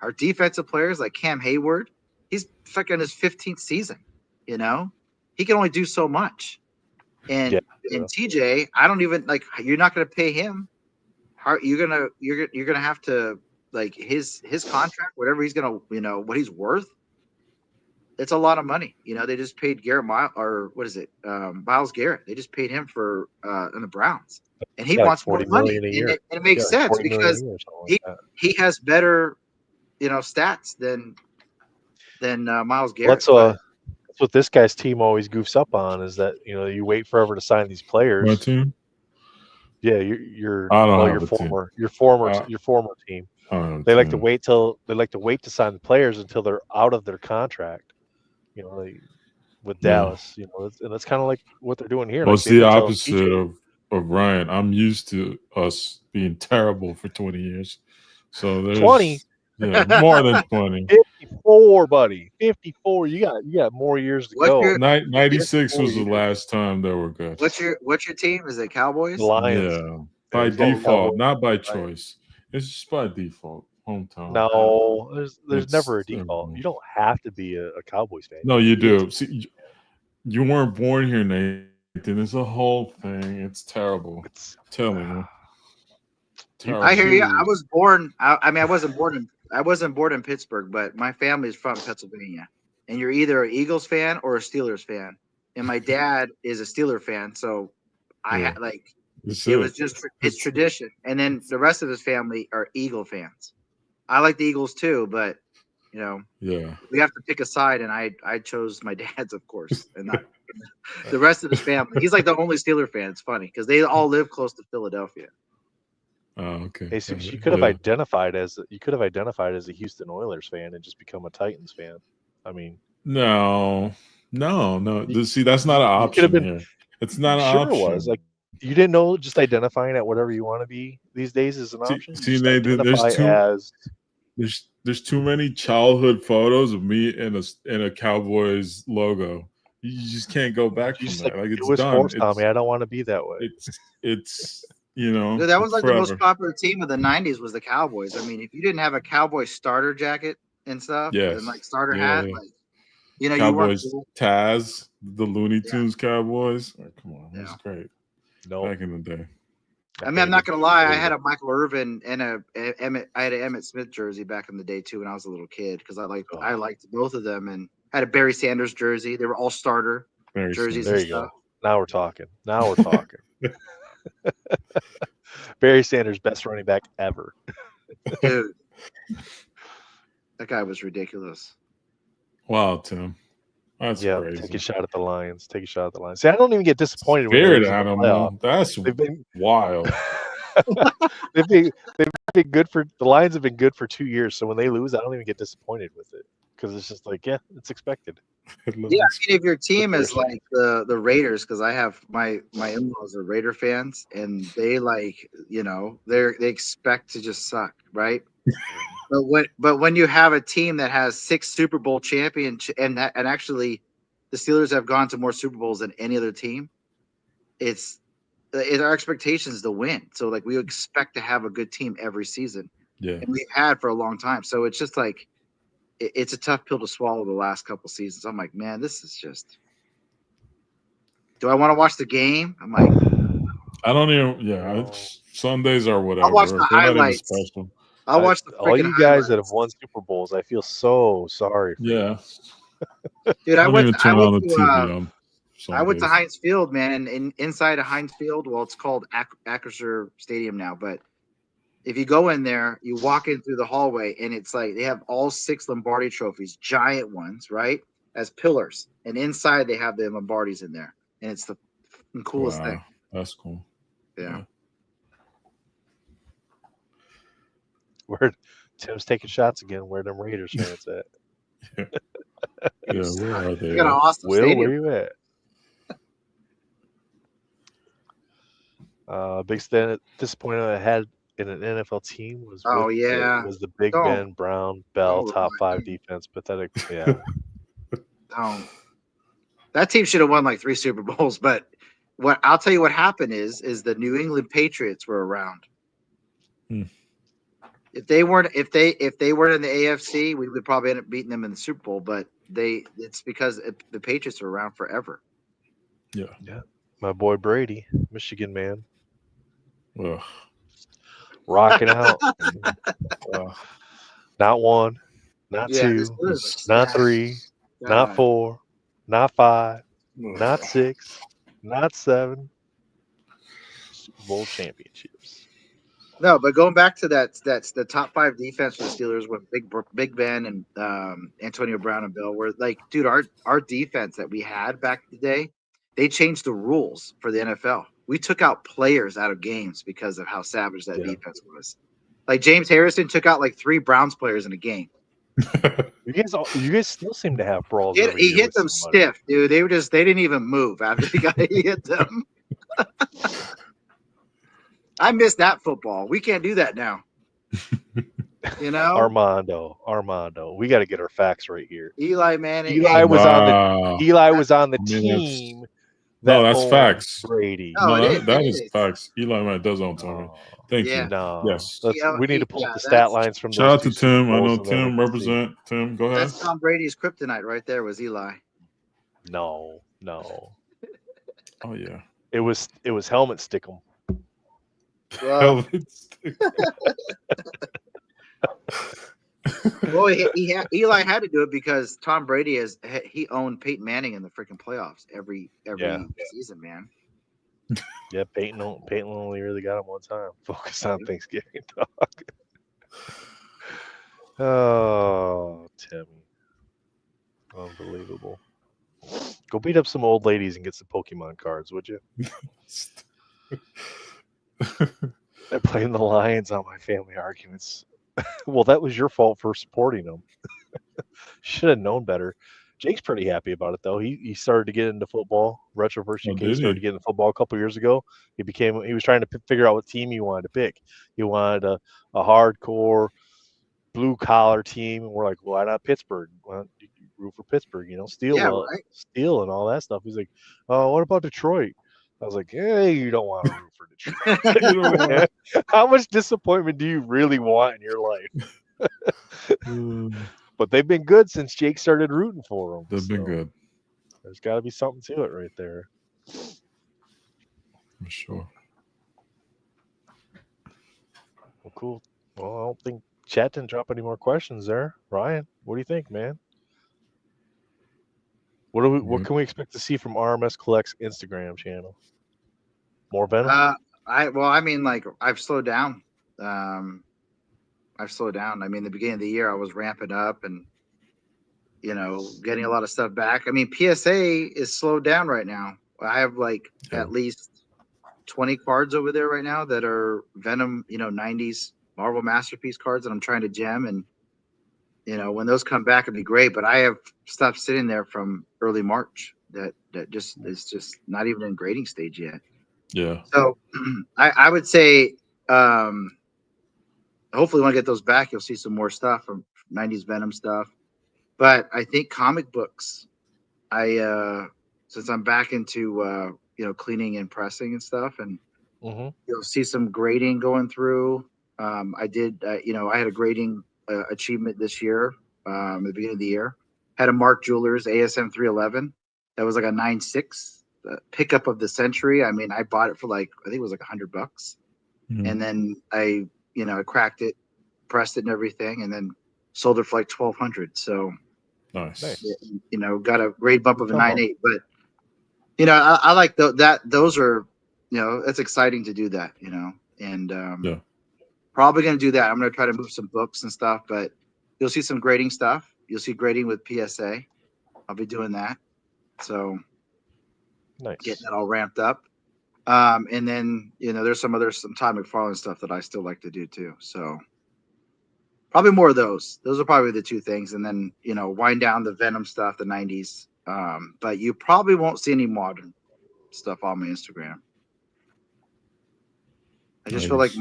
Our defensive players like Cam Hayward, he's fucking his 15th season. He can only do so much. And TJ, I don't even like. You're not going to pay him. You're gonna have to like his contract, whatever he's gonna, what he's worth. It's a lot of money. They just paid Myles Garrett. They just paid him for in the Browns, and he wants more money. And it makes sense because he has better, stats than Myles Garrett. That's what this guy's team always goofs up on is that you wait forever to sign these players. My team? Yeah, your former team. They like to wait to sign the players until they're out of their contract. With Dallas, and that's kind of like what they're doing here. Well, it's the opposite of Ryan. I'm used to us being terrible for 20 years. So there's 20. Yeah, more than 20. 54, buddy. 54. You got more years to go. 96 was the last time they were good. What's your team? Is it Cowboys? Lions. Yeah. By default, not by choice. It's just by default. Hometown. No, there's never a default. You don't have to be a Cowboys fan. No, you do. See, you weren't born here, Nathan. It's a whole thing. It's terrible. Tell me. I hear you. I was born. I wasn't born in Pittsburgh, but my family is from Pennsylvania. And you're either an Eagles fan or a Steelers fan. And my dad is a Steeler fan, so it's tradition. And then the rest of his family are Eagle fans. I like the Eagles too, but we have to pick a side, and I chose my dad's, of course, and not the rest of his family. He's like the only Steeler fan. It's funny because they all live close to Philadelphia. Oh, okay. Hey, so you could have identified as a Houston Oilers fan and just become a Titans fan. I mean, no. See, that's not an option here. It's not an option. It was like you didn't know. Just identifying at whatever you want to be these days is an option. See, there's too many childhood photos of me in a Cowboys logo. You just can't go back from that. Like it's done. Tommy, I don't want to be that way. It's Dude, that was like forever. The most popular team of the 90s was the Cowboys. I mean, if you didn't have a Cowboy starter jacket and stuff, and like starter hat, like Cowboys, Taz, the Looney Tunes Cowboys. Oh, come on, that's great. No, back in the day. I mean, I'm not gonna lie. I had a Michael Irvin and I had an Emmett Smith jersey back in the day too when I was a little kid because I liked both of them, and I had a Barry Sanders jersey. They were all starter jerseys. There you go. Now we're talking. Barry Sanders, best running back ever. Dude, that guy was ridiculous. Wow, Tim. That's crazy. Take a shot at the Lions. See, I don't even get disappointed when they're animal. That's wild. They've been good for the Lions have been good for 2 years. So when they lose, I don't even get disappointed with it because it's just like, it's expected. Yeah, I mean, if your team is like the Raiders, because I have my in-laws are Raider fans, and they they expect to just suck, right? But when you have a team that has 6 Super Bowl champions, and actually the Steelers have gone to more Super Bowls than any other team, it's our expectations to win. So like we expect to have a good team every season, and we've had for a long time. So it's just like. It's a tough pill to swallow the last couple seasons. I'm like, man, this is just. Do I want to watch the game? I'm like, I don't even. Sundays or whatever. I'll watch the highlights. I'll watch the. All you guys that have won Super Bowls, I feel so sorry. Yeah. Dude, I don't even turn on the TV on some I went to days. Heinz Field, man, and inside of Heinz Field, well, it's called Acrisure Stadium now, but if you go in there, you walk in through the hallway, and it's like they have all 6 Lombardi trophies, giant ones, right, as pillars, and inside they have the Lombardis in there, and it's the coolest thing. That's cool. Yeah. Where Tim's taking shots again. Where them Raiders fans at? Yeah, where are they? They got an awesome Will, stadium. where you at? Big disappointment I had in an NFL team was was the Big Ben, Brown, Bell, top 5 defense. Pathetic. Yeah. That team should have won like 3 Super Bowls, but what I'll tell you what happened is the New England Patriots were around. If they weren't in the AFC, we would probably end up beating them in the Super Bowl, but it's because the Patriots were around forever. Yeah. My boy Brady, Michigan man. Ugh. Rocking out. Not 1, not 2, not 3, not 4, not 5, not 6, not 7. Super Bowl championships. No, but going back to that's the top 5 defense for the Steelers with Big Ben and Antonio Brown and Bill were like, dude, our defense that we had back in the day, they changed the rules for the NFL. We took out players out of games because of how savage that defense was. Like James Harrison took out like 3 Browns players in a game. You guys still seem to have brawls. He hit them stiff, dude. They didn't even move after he hit them. I miss that football. We can't do that now. You know, Armando. We got to get our facts right here. Eli Manning. Eli was on the team. That's facts. Brady. That is facts. Eli Manning does own Tommy. Thank you. No. Yes. We need to pull up the stat lines from. Shout out to Tim. I know Tim represent. Tim, go ahead. That's Tom Brady's kryptonite right there. Was Eli? No. Oh yeah. It was helmet stickum. Well, Eli had to do it because Tom Brady he owned Peyton Manning in the freaking playoffs every season, man. Yeah, Peyton only really got him one time. Focus on Thanksgiving, dog. Oh, Timmy. Unbelievable. Go beat up some old ladies and get some Pokemon cards, would you? I playing the Lions on my family arguments. Well, that was your fault for supporting them. Should have known better. Jake's pretty happy about it, though. He started to get into football. Retroverse UK started to get into football a couple years ago. He was trying to figure out what team he wanted to pick. He wanted a hardcore blue collar team, and we're like, why not Pittsburgh? Well, you root for Pittsburgh, Steel and all that stuff. He's like, oh, what about Detroit? I was like, hey, you don't want to root for Detroit. How much disappointment do you really want in your life? But they've been good since Jake started rooting for them. They've been good. There's got to be something to it right there. For sure. Well, cool. Well, I don't think chat didn't drop any more questions there. Ryan, what do you think, man? What can we expect to see from RMSCollects Instagram channel? More Venom? I've slowed down. I mean, the beginning of the year, I was ramping up and, getting a lot of stuff back. I mean, PSA is slowed down right now. I have at least 20 cards over there right now that are Venom, 90s Marvel Masterpiece cards that I'm trying to gem. And, when those come back, it'd be great. But I have stuff sitting there from early March that just is just not even in grading stage yet. Yeah. So I would say, hopefully when I get those back, you'll see some more stuff from 90s Venom stuff. But I think comic books, since I'm back into, cleaning and pressing and stuff, and you'll see some grading going through. I did, I had a grading achievement this year, at the beginning of the year. Had a Mark Jewelers ASM 311 that was like a 9.6 pickup of the century. I mean, I bought it for I think it was like $100, and then I cracked it, pressed it, and everything, and then sold it for like $1,200. So Nice. You know, got a grade bump of a 9.8, but you know, I like that. Those are, you know, it's exciting to do that. You know, and probably going to do that. I'm going to try to move some books and stuff, but you'll see some grading stuff. You'll see grading with PSA. I'll be doing that. So getting that all ramped up. And then, you know, there's some Todd McFarlane stuff that I still like to do too. So probably more of those. Those are probably the two things. And then, you know, wind down the Venom stuff, the 90s. But you probably won't see any modern stuff on my Instagram. I just feel like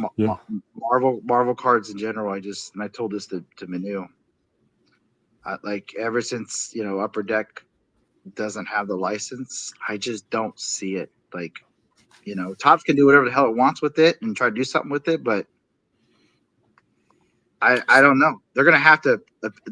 Marvel cards in general. And I told this to Manu. Like ever since, you know, Upper Deck doesn't have the license, I just don't see it. Like, you know, Topps can do whatever the hell it wants with it and try to do something with it, but I don't know. They're gonna have to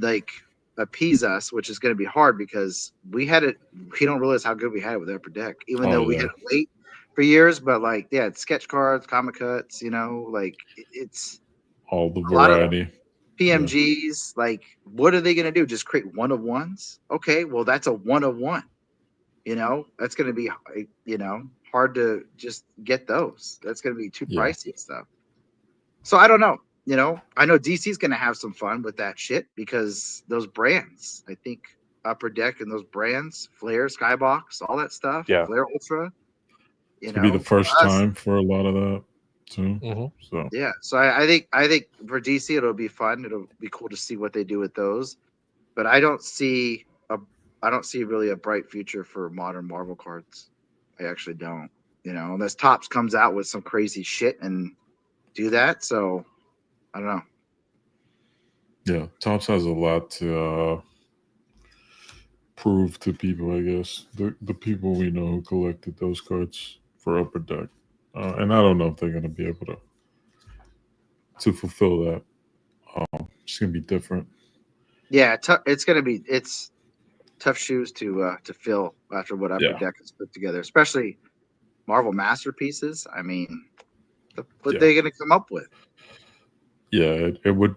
like appease us, which is gonna be hard because we had it. We don't realize how good we had it with Upper Deck, even though we had it late for years. But like, it's sketch cards, comic cuts. You know, like it's all the variety. PMGs. Like, what are they gonna do? Just create one of ones? Okay, well that's a one of one. You know, that's gonna be hard to just get those. That's gonna be too pricey and stuff. So I don't know. You know, I know DC's going to have some fun with that shit because those brands, I think Upper Deck and those brands, Flare, Skybox, all that stuff, Flare Ultra, you know, be the first time for a lot of that too. So so I think for DC it'll be fun. It'll be cool to see what they do with those, but I don't see really a bright future for modern Marvel cards. I actually don't. You know, unless Topps comes out with some crazy shit and do that. So. I don't know. Yeah, Topps has a lot to prove to people, I guess. The people we know who collected those cards for Upper Deck. And I don't know if they're going to be able to fulfill that. It's going to be different. Yeah, it's tough shoes to fill after what Upper Deck has put together, especially Marvel Masterpieces. I mean, what they're going to come up with. Yeah, it would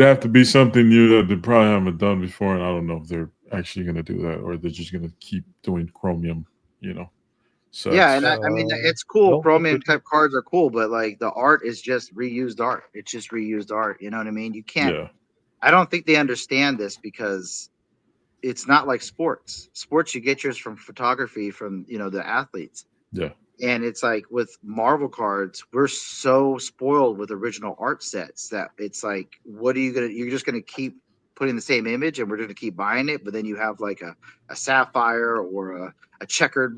have to be something new that they probably haven't done before, and I don't know if they're actually going to do that or they're just going to keep doing chromium, you know. So yeah, and I mean it's cool. Chromium type cards are cool, but like the art is just reused art. It's just reused art. You know what I mean? You can't. Yeah. I don't think they understand this because it's not like sports. Sports, you get yours from photography from the athletes. Yeah. And it's like with Marvel cards, we're so spoiled with original art sets that it's like, you're just gonna keep putting the same image and we're gonna keep buying it, but then you have like a sapphire or a checkered,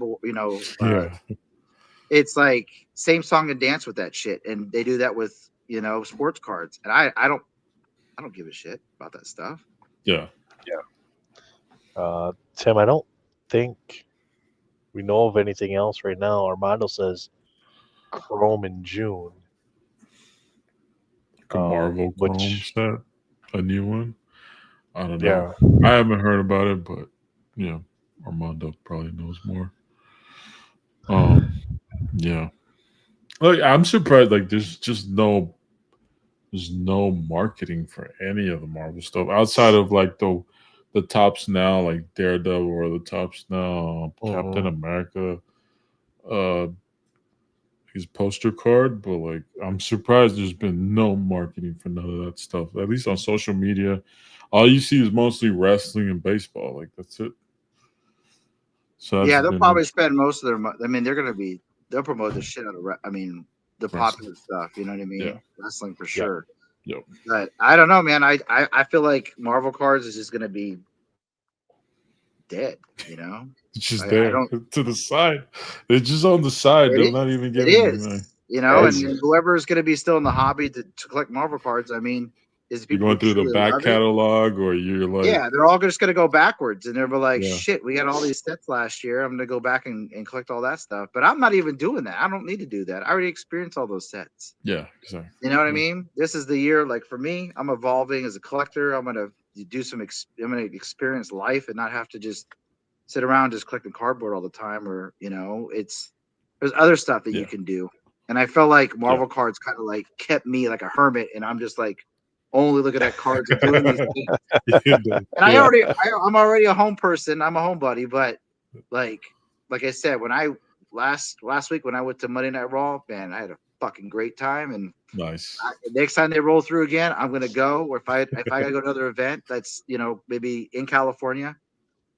it's like same song and dance with that shit. And they do that with sports cards. And I don't give a shit about that stuff. Yeah. Tim, I don't think we know of anything else right now. Armando says Chrome in June. A Marvel Chrome set, a new one. I don't know. I haven't heard about it, but Armando probably knows more. Yeah. Like I'm surprised. Like there's no marketing for any of the Marvel stuff outside of like the Topps Now, like Daredevil, or the Topps Now Captain America, his poster card. But like, I'm surprised there's been no marketing for none of that stuff. At least on social media, all you see is mostly wrestling and baseball. Like that's it. So they'll probably spend most of their money. I mean, they'll promote the shit out of. I mean, the popular stuff. You know what I mean? Yeah. Wrestling for sure. Yep. But I don't know, man. I feel like Marvel cards is just gonna be dead. It's just there to the side. They're just on the side. They're not even giving anything. And whoever is going to be still in the hobby to collect Marvel cards, I mean, is people going through the back catalog, or you're like, they're all just going to go backwards, and they're like, shit, we got all these sets last year. I'm going to go back and collect all that stuff. But I'm not even doing that. I don't need to do that. I already experienced all those sets. Yeah, exactly. You know what I mean? This is the year. Like for me, I'm evolving as a collector. I'm going to do I'm going to experience life and not have to just sit around just collecting cardboard all the time, or there's other stuff that you can do. And I felt like Marvel cards kind of like kept me like a hermit, and I'm just like only looking at cards and doing these things. And Yeah. I'm already a home person. I'm a homebody, but like I said, when I last week when I went to Monday Night Raw, man, I had a fucking great time. And Nice. Next time they roll through again, I'm gonna go. Or if I gotta go to another event that's maybe in California,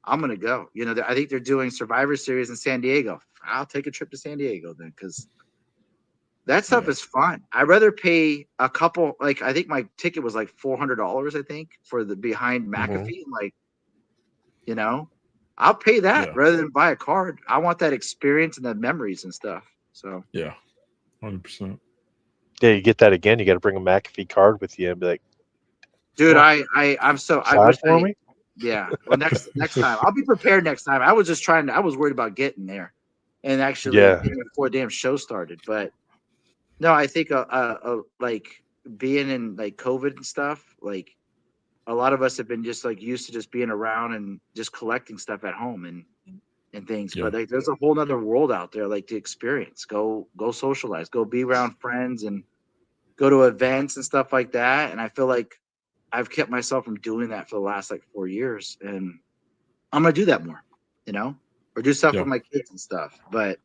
I'm gonna go. I think they're doing Survivor Series in San Diego. I'll take a trip to San Diego then, because that stuff is fun. I'd rather pay a couple. Like I think my ticket was like $400. I think for the behind McAfee. Like, I'll pay that rather than buy a card. I want that experience and the memories and stuff. So yeah, 100%. Yeah, you get that again. You got to bring a McAfee card with you and be like, dude, I'm so I wish for me. Yeah. Well, next time I'll be prepared. Next time I was just I was worried about getting there, and actually before damn show started. But no, I think like being in like COVID and stuff, like a lot of us have been just like used to just being around and just collecting stuff at home and things. But like there's a whole nother world out there like to experience. Go socialize, go be around friends and go to events and stuff like that. And I feel like I've kept myself from doing that for the last like 4 years, and I'm gonna do that more, or do stuff with my kids and stuff. But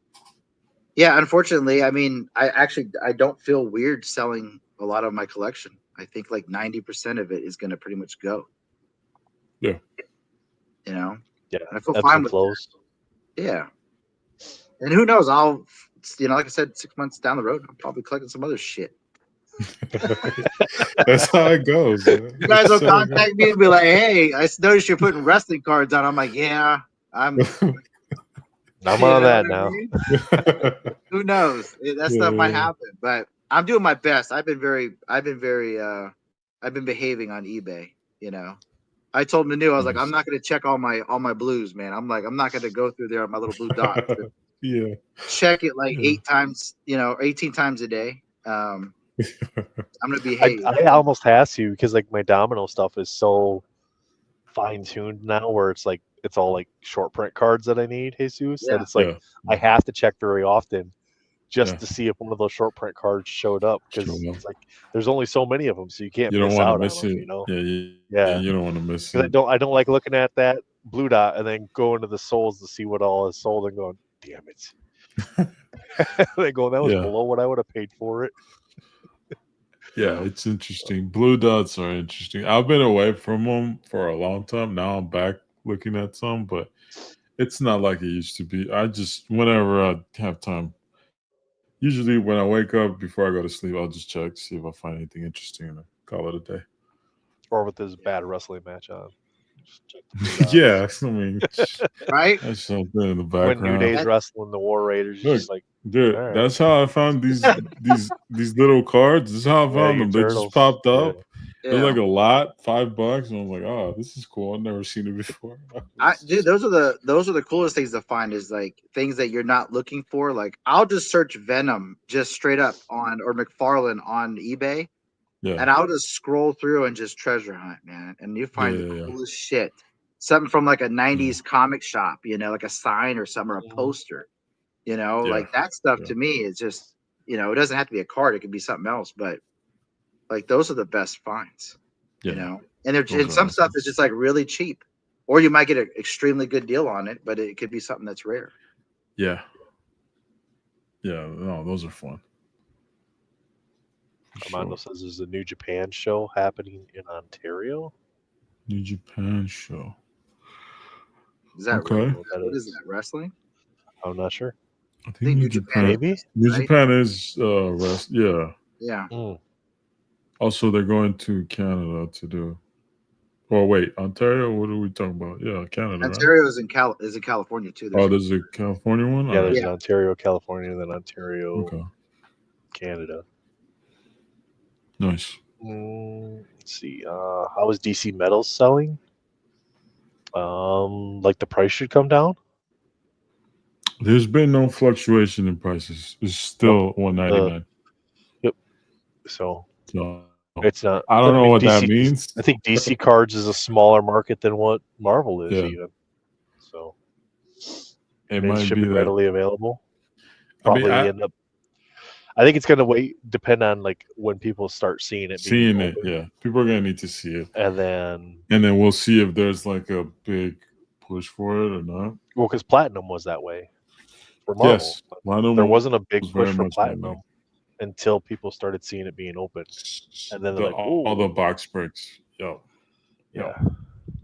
yeah, unfortunately, I mean, I don't feel weird selling a lot of my collection. I think like 90% of it is gonna pretty much go. Yeah. Yeah. And I feel fine with that. Yeah. And who knows? I'll, like I said, 6 months down the road, I'm probably collecting some other shit. That's how it goes. Man. You guys will contact me and be like, "Hey, I noticed you're putting wrestling cards on." I'm like, "Yeah, I'm on that now." Who knows? That stuff might happen, but I'm doing my best. I've been behaving on eBay. I told Manu, I was like, I'm not going to check all my blues, man. I'm like, I'm not going to go through there on my little blue dot. Check it like 8 times, 18 times a day. I'm gonna behave. I almost have to, because like my domino stuff is so fine tuned now, where it's like it's all like short print cards that I need, Jesus. That it's like I have to check very often just to see if one of those short print cards showed up, because it's like there's only so many of them, so you can't miss out on them. You don't want to miss it. I don't like looking at that blue dot and then going to the souls to see what all is sold and going, damn it. They go, that was below what I would have paid for it. Yeah, it's interesting. Blue dots are interesting. I've been away from them for a long time. Now I'm back looking at some, but it's not like it used to be. I just, whenever I have time, usually when I wake up before I go to sleep, I'll just check, see if I find anything interesting, and call it a day. Or with this bad wrestling match on. Yeah, I mean, right? That's something in the background. When New Day's wrestling the War Raiders, just like, dude, that's how I found these little cards. This is how I found them. They just popped up. They're like a lot, $5, and I'm like, oh, this is cool. I've never seen it before. Dude, those are the coolest things to find, is like things that you're not looking for. Like I'll just search Venom just straight up or McFarlane on eBay. Yeah. And I'll just scroll through and just treasure hunt, man. And you find the coolest shit. Something from like a 90s comic shop, like a sign or something, or a poster. Like that stuff to me is just, it doesn't have to be a card. It could be something else. But like those are the best finds, And some stuff is just like really cheap. Or you might get an extremely good deal on it, but it could be something that's rare. Yeah. Yeah, no, those are fun. Armando says there's a New Japan show happening in Ontario. New Japan show. Is that right? What is that, wrestling? I'm not sure. I think New Japan. Maybe New Japan is wrestling. Yeah. Also, they're going to Canada to do. Oh wait, Ontario. What are we talking about? Yeah, Canada. Ontario is in California too. There's a California one. Yeah, there's an Ontario, California, and then Ontario, Canada. Nice. Let's see. How is DC Metals selling? Like the price should come down. There's been no fluctuation in prices. It's still $199. Yep. So it's not. I don't know what that means. I think DC Cards is a smaller market than what Marvel is even. So it might should be readily available. Probably end up. I think it's gonna depend on like when people start seeing it. Yeah. People are gonna need to see it, and then we'll see if there's like a big push for it or not. Well, because Platinum was that way for Marvel. Yes, Platinum there wasn't a big was push very for much Platinum until people started seeing it being open, and then they're like, all the box breaks. Yo. Yeah.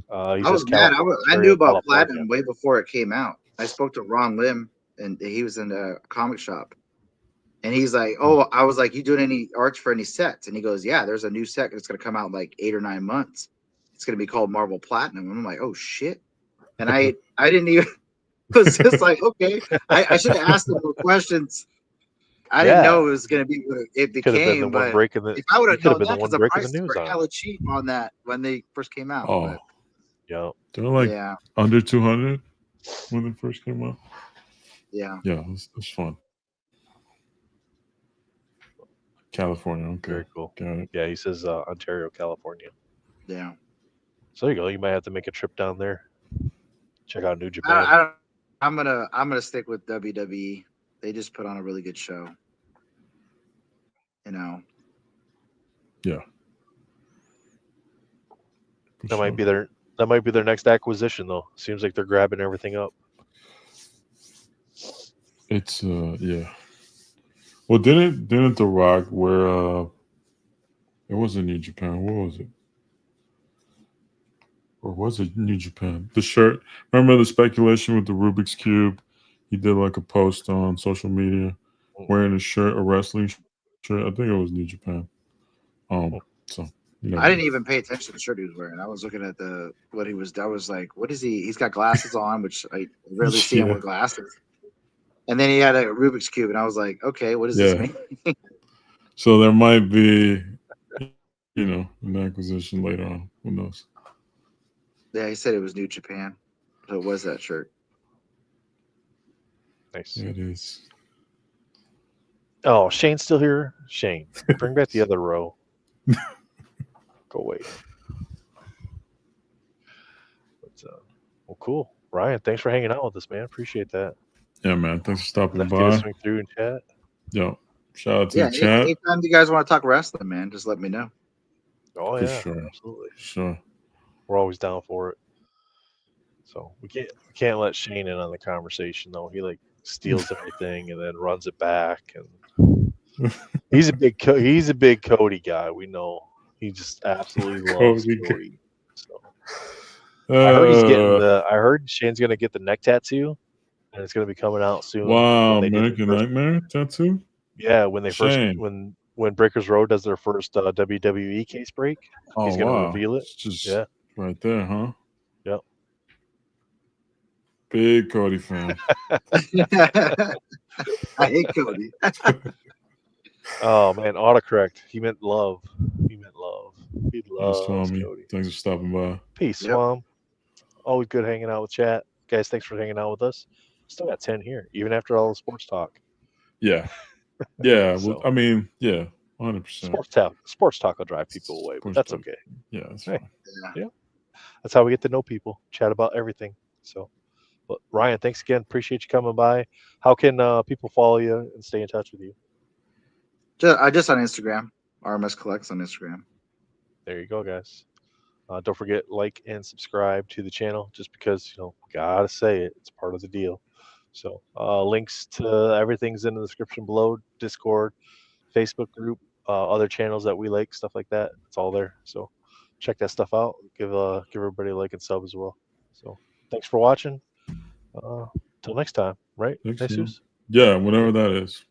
I was mad. I knew about Platinum way before it came out. I spoke to Ron Lim, and he was in a comic shop. And he's like, "Oh," I was like, "You doing any arts for any sets?" And he goes, "Yeah, there's a new set that's going to come out in like 8 or 9 months. It's going to be called Marvel Platinum." And I'm like, "Oh shit!" And I didn't even. It was just like, okay, I should have asked him more questions. I didn't know it was going to be what it became. But if I would have known that, because the prices were hella cheap on that when they first came out. Oh, but, yeah, they're like under 200 when they first came out. Yeah, it was fun. California, okay. Very cool. Got it. Yeah, he says Ontario, California. Yeah. So there you go. You might have to make a trip down there. Check out New Japan. I'm gonna stick with WWE. They just put on a really good show. You know. Yeah. That might be their next acquisition, though. Seems like they're grabbing everything up. It's yeah. Well, didn't The Rock wear it wasn't New Japan, what was it? Or was it New Japan? The shirt. Remember the speculation with the Rubik's Cube? He did like a post on social media wearing a shirt, a wrestling shirt. I think it was New Japan. So I didn't even pay attention to the shirt he was wearing. I was looking at what he was. I was like, "What is he? He's got glasses on, which I rarely see him with glasses." And then he had a Rubik's Cube, and I was like, "Okay, what does this mean?" So there might be, an acquisition later on. Who knows? Yeah, he said it was New Japan, so it was that shirt. Nice. Yeah, it is. Oh, Shane's still here. Shane, bring back the other row. Go away. Well, cool. Ryan, thanks for hanging out with us, man. Appreciate that. Yeah, man. Thanks for stopping by. Swing through and chat. Yo, shout out to the chat. Anytime you guys want to talk wrestling, man, just let me know. Oh, for sure. Absolutely. Sure. We're always down for it. So we can't let Shane in on the conversation, though. He like steals everything and then runs it back, and he's a big Cody guy. We know he just absolutely loves Cody. So I heard Shane's gonna get the neck tattoo, and it's gonna be coming out soon. Wow, American Nightmare tattoo. Yeah, when they when Breakers Road does their first WWE case break, he's gonna reveal it. It's just right there, huh? Yep. Big Cody fan. I hate Cody. Oh man, autocorrect. He meant love. He loves Swami. Cody. Thanks for stopping by. Peace, Swam. Always good hanging out with chat. Guys, thanks for hanging out with us. Still got 10 here, even after all the sports talk. Yeah. Yeah. Well, I mean, 100%. Sports talk will drive people away, but that's okay. Yeah, that's fine. Yeah. That's how we get to know people. Chat about everything. So, but Ryan, thanks again. Appreciate you coming by. How can people follow you and stay in touch with you? Just on Instagram. RMSCollects on Instagram. There you go, guys. Don't forget, like and subscribe to the channel, just because, gotta say it. It's part of the deal. So links to everything's in the description below. Discord, Facebook group, other channels that we like, stuff like that. It's all there. So check that stuff out. Give everybody a like and sub as well. So thanks for watching. Till next time, right? Jesus? Yeah, whenever that is.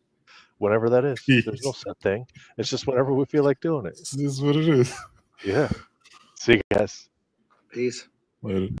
Whenever that is. Peace. There's no set thing. It's just whenever we feel like doing it. This is what it is. Yeah. See you guys. Peace. Later.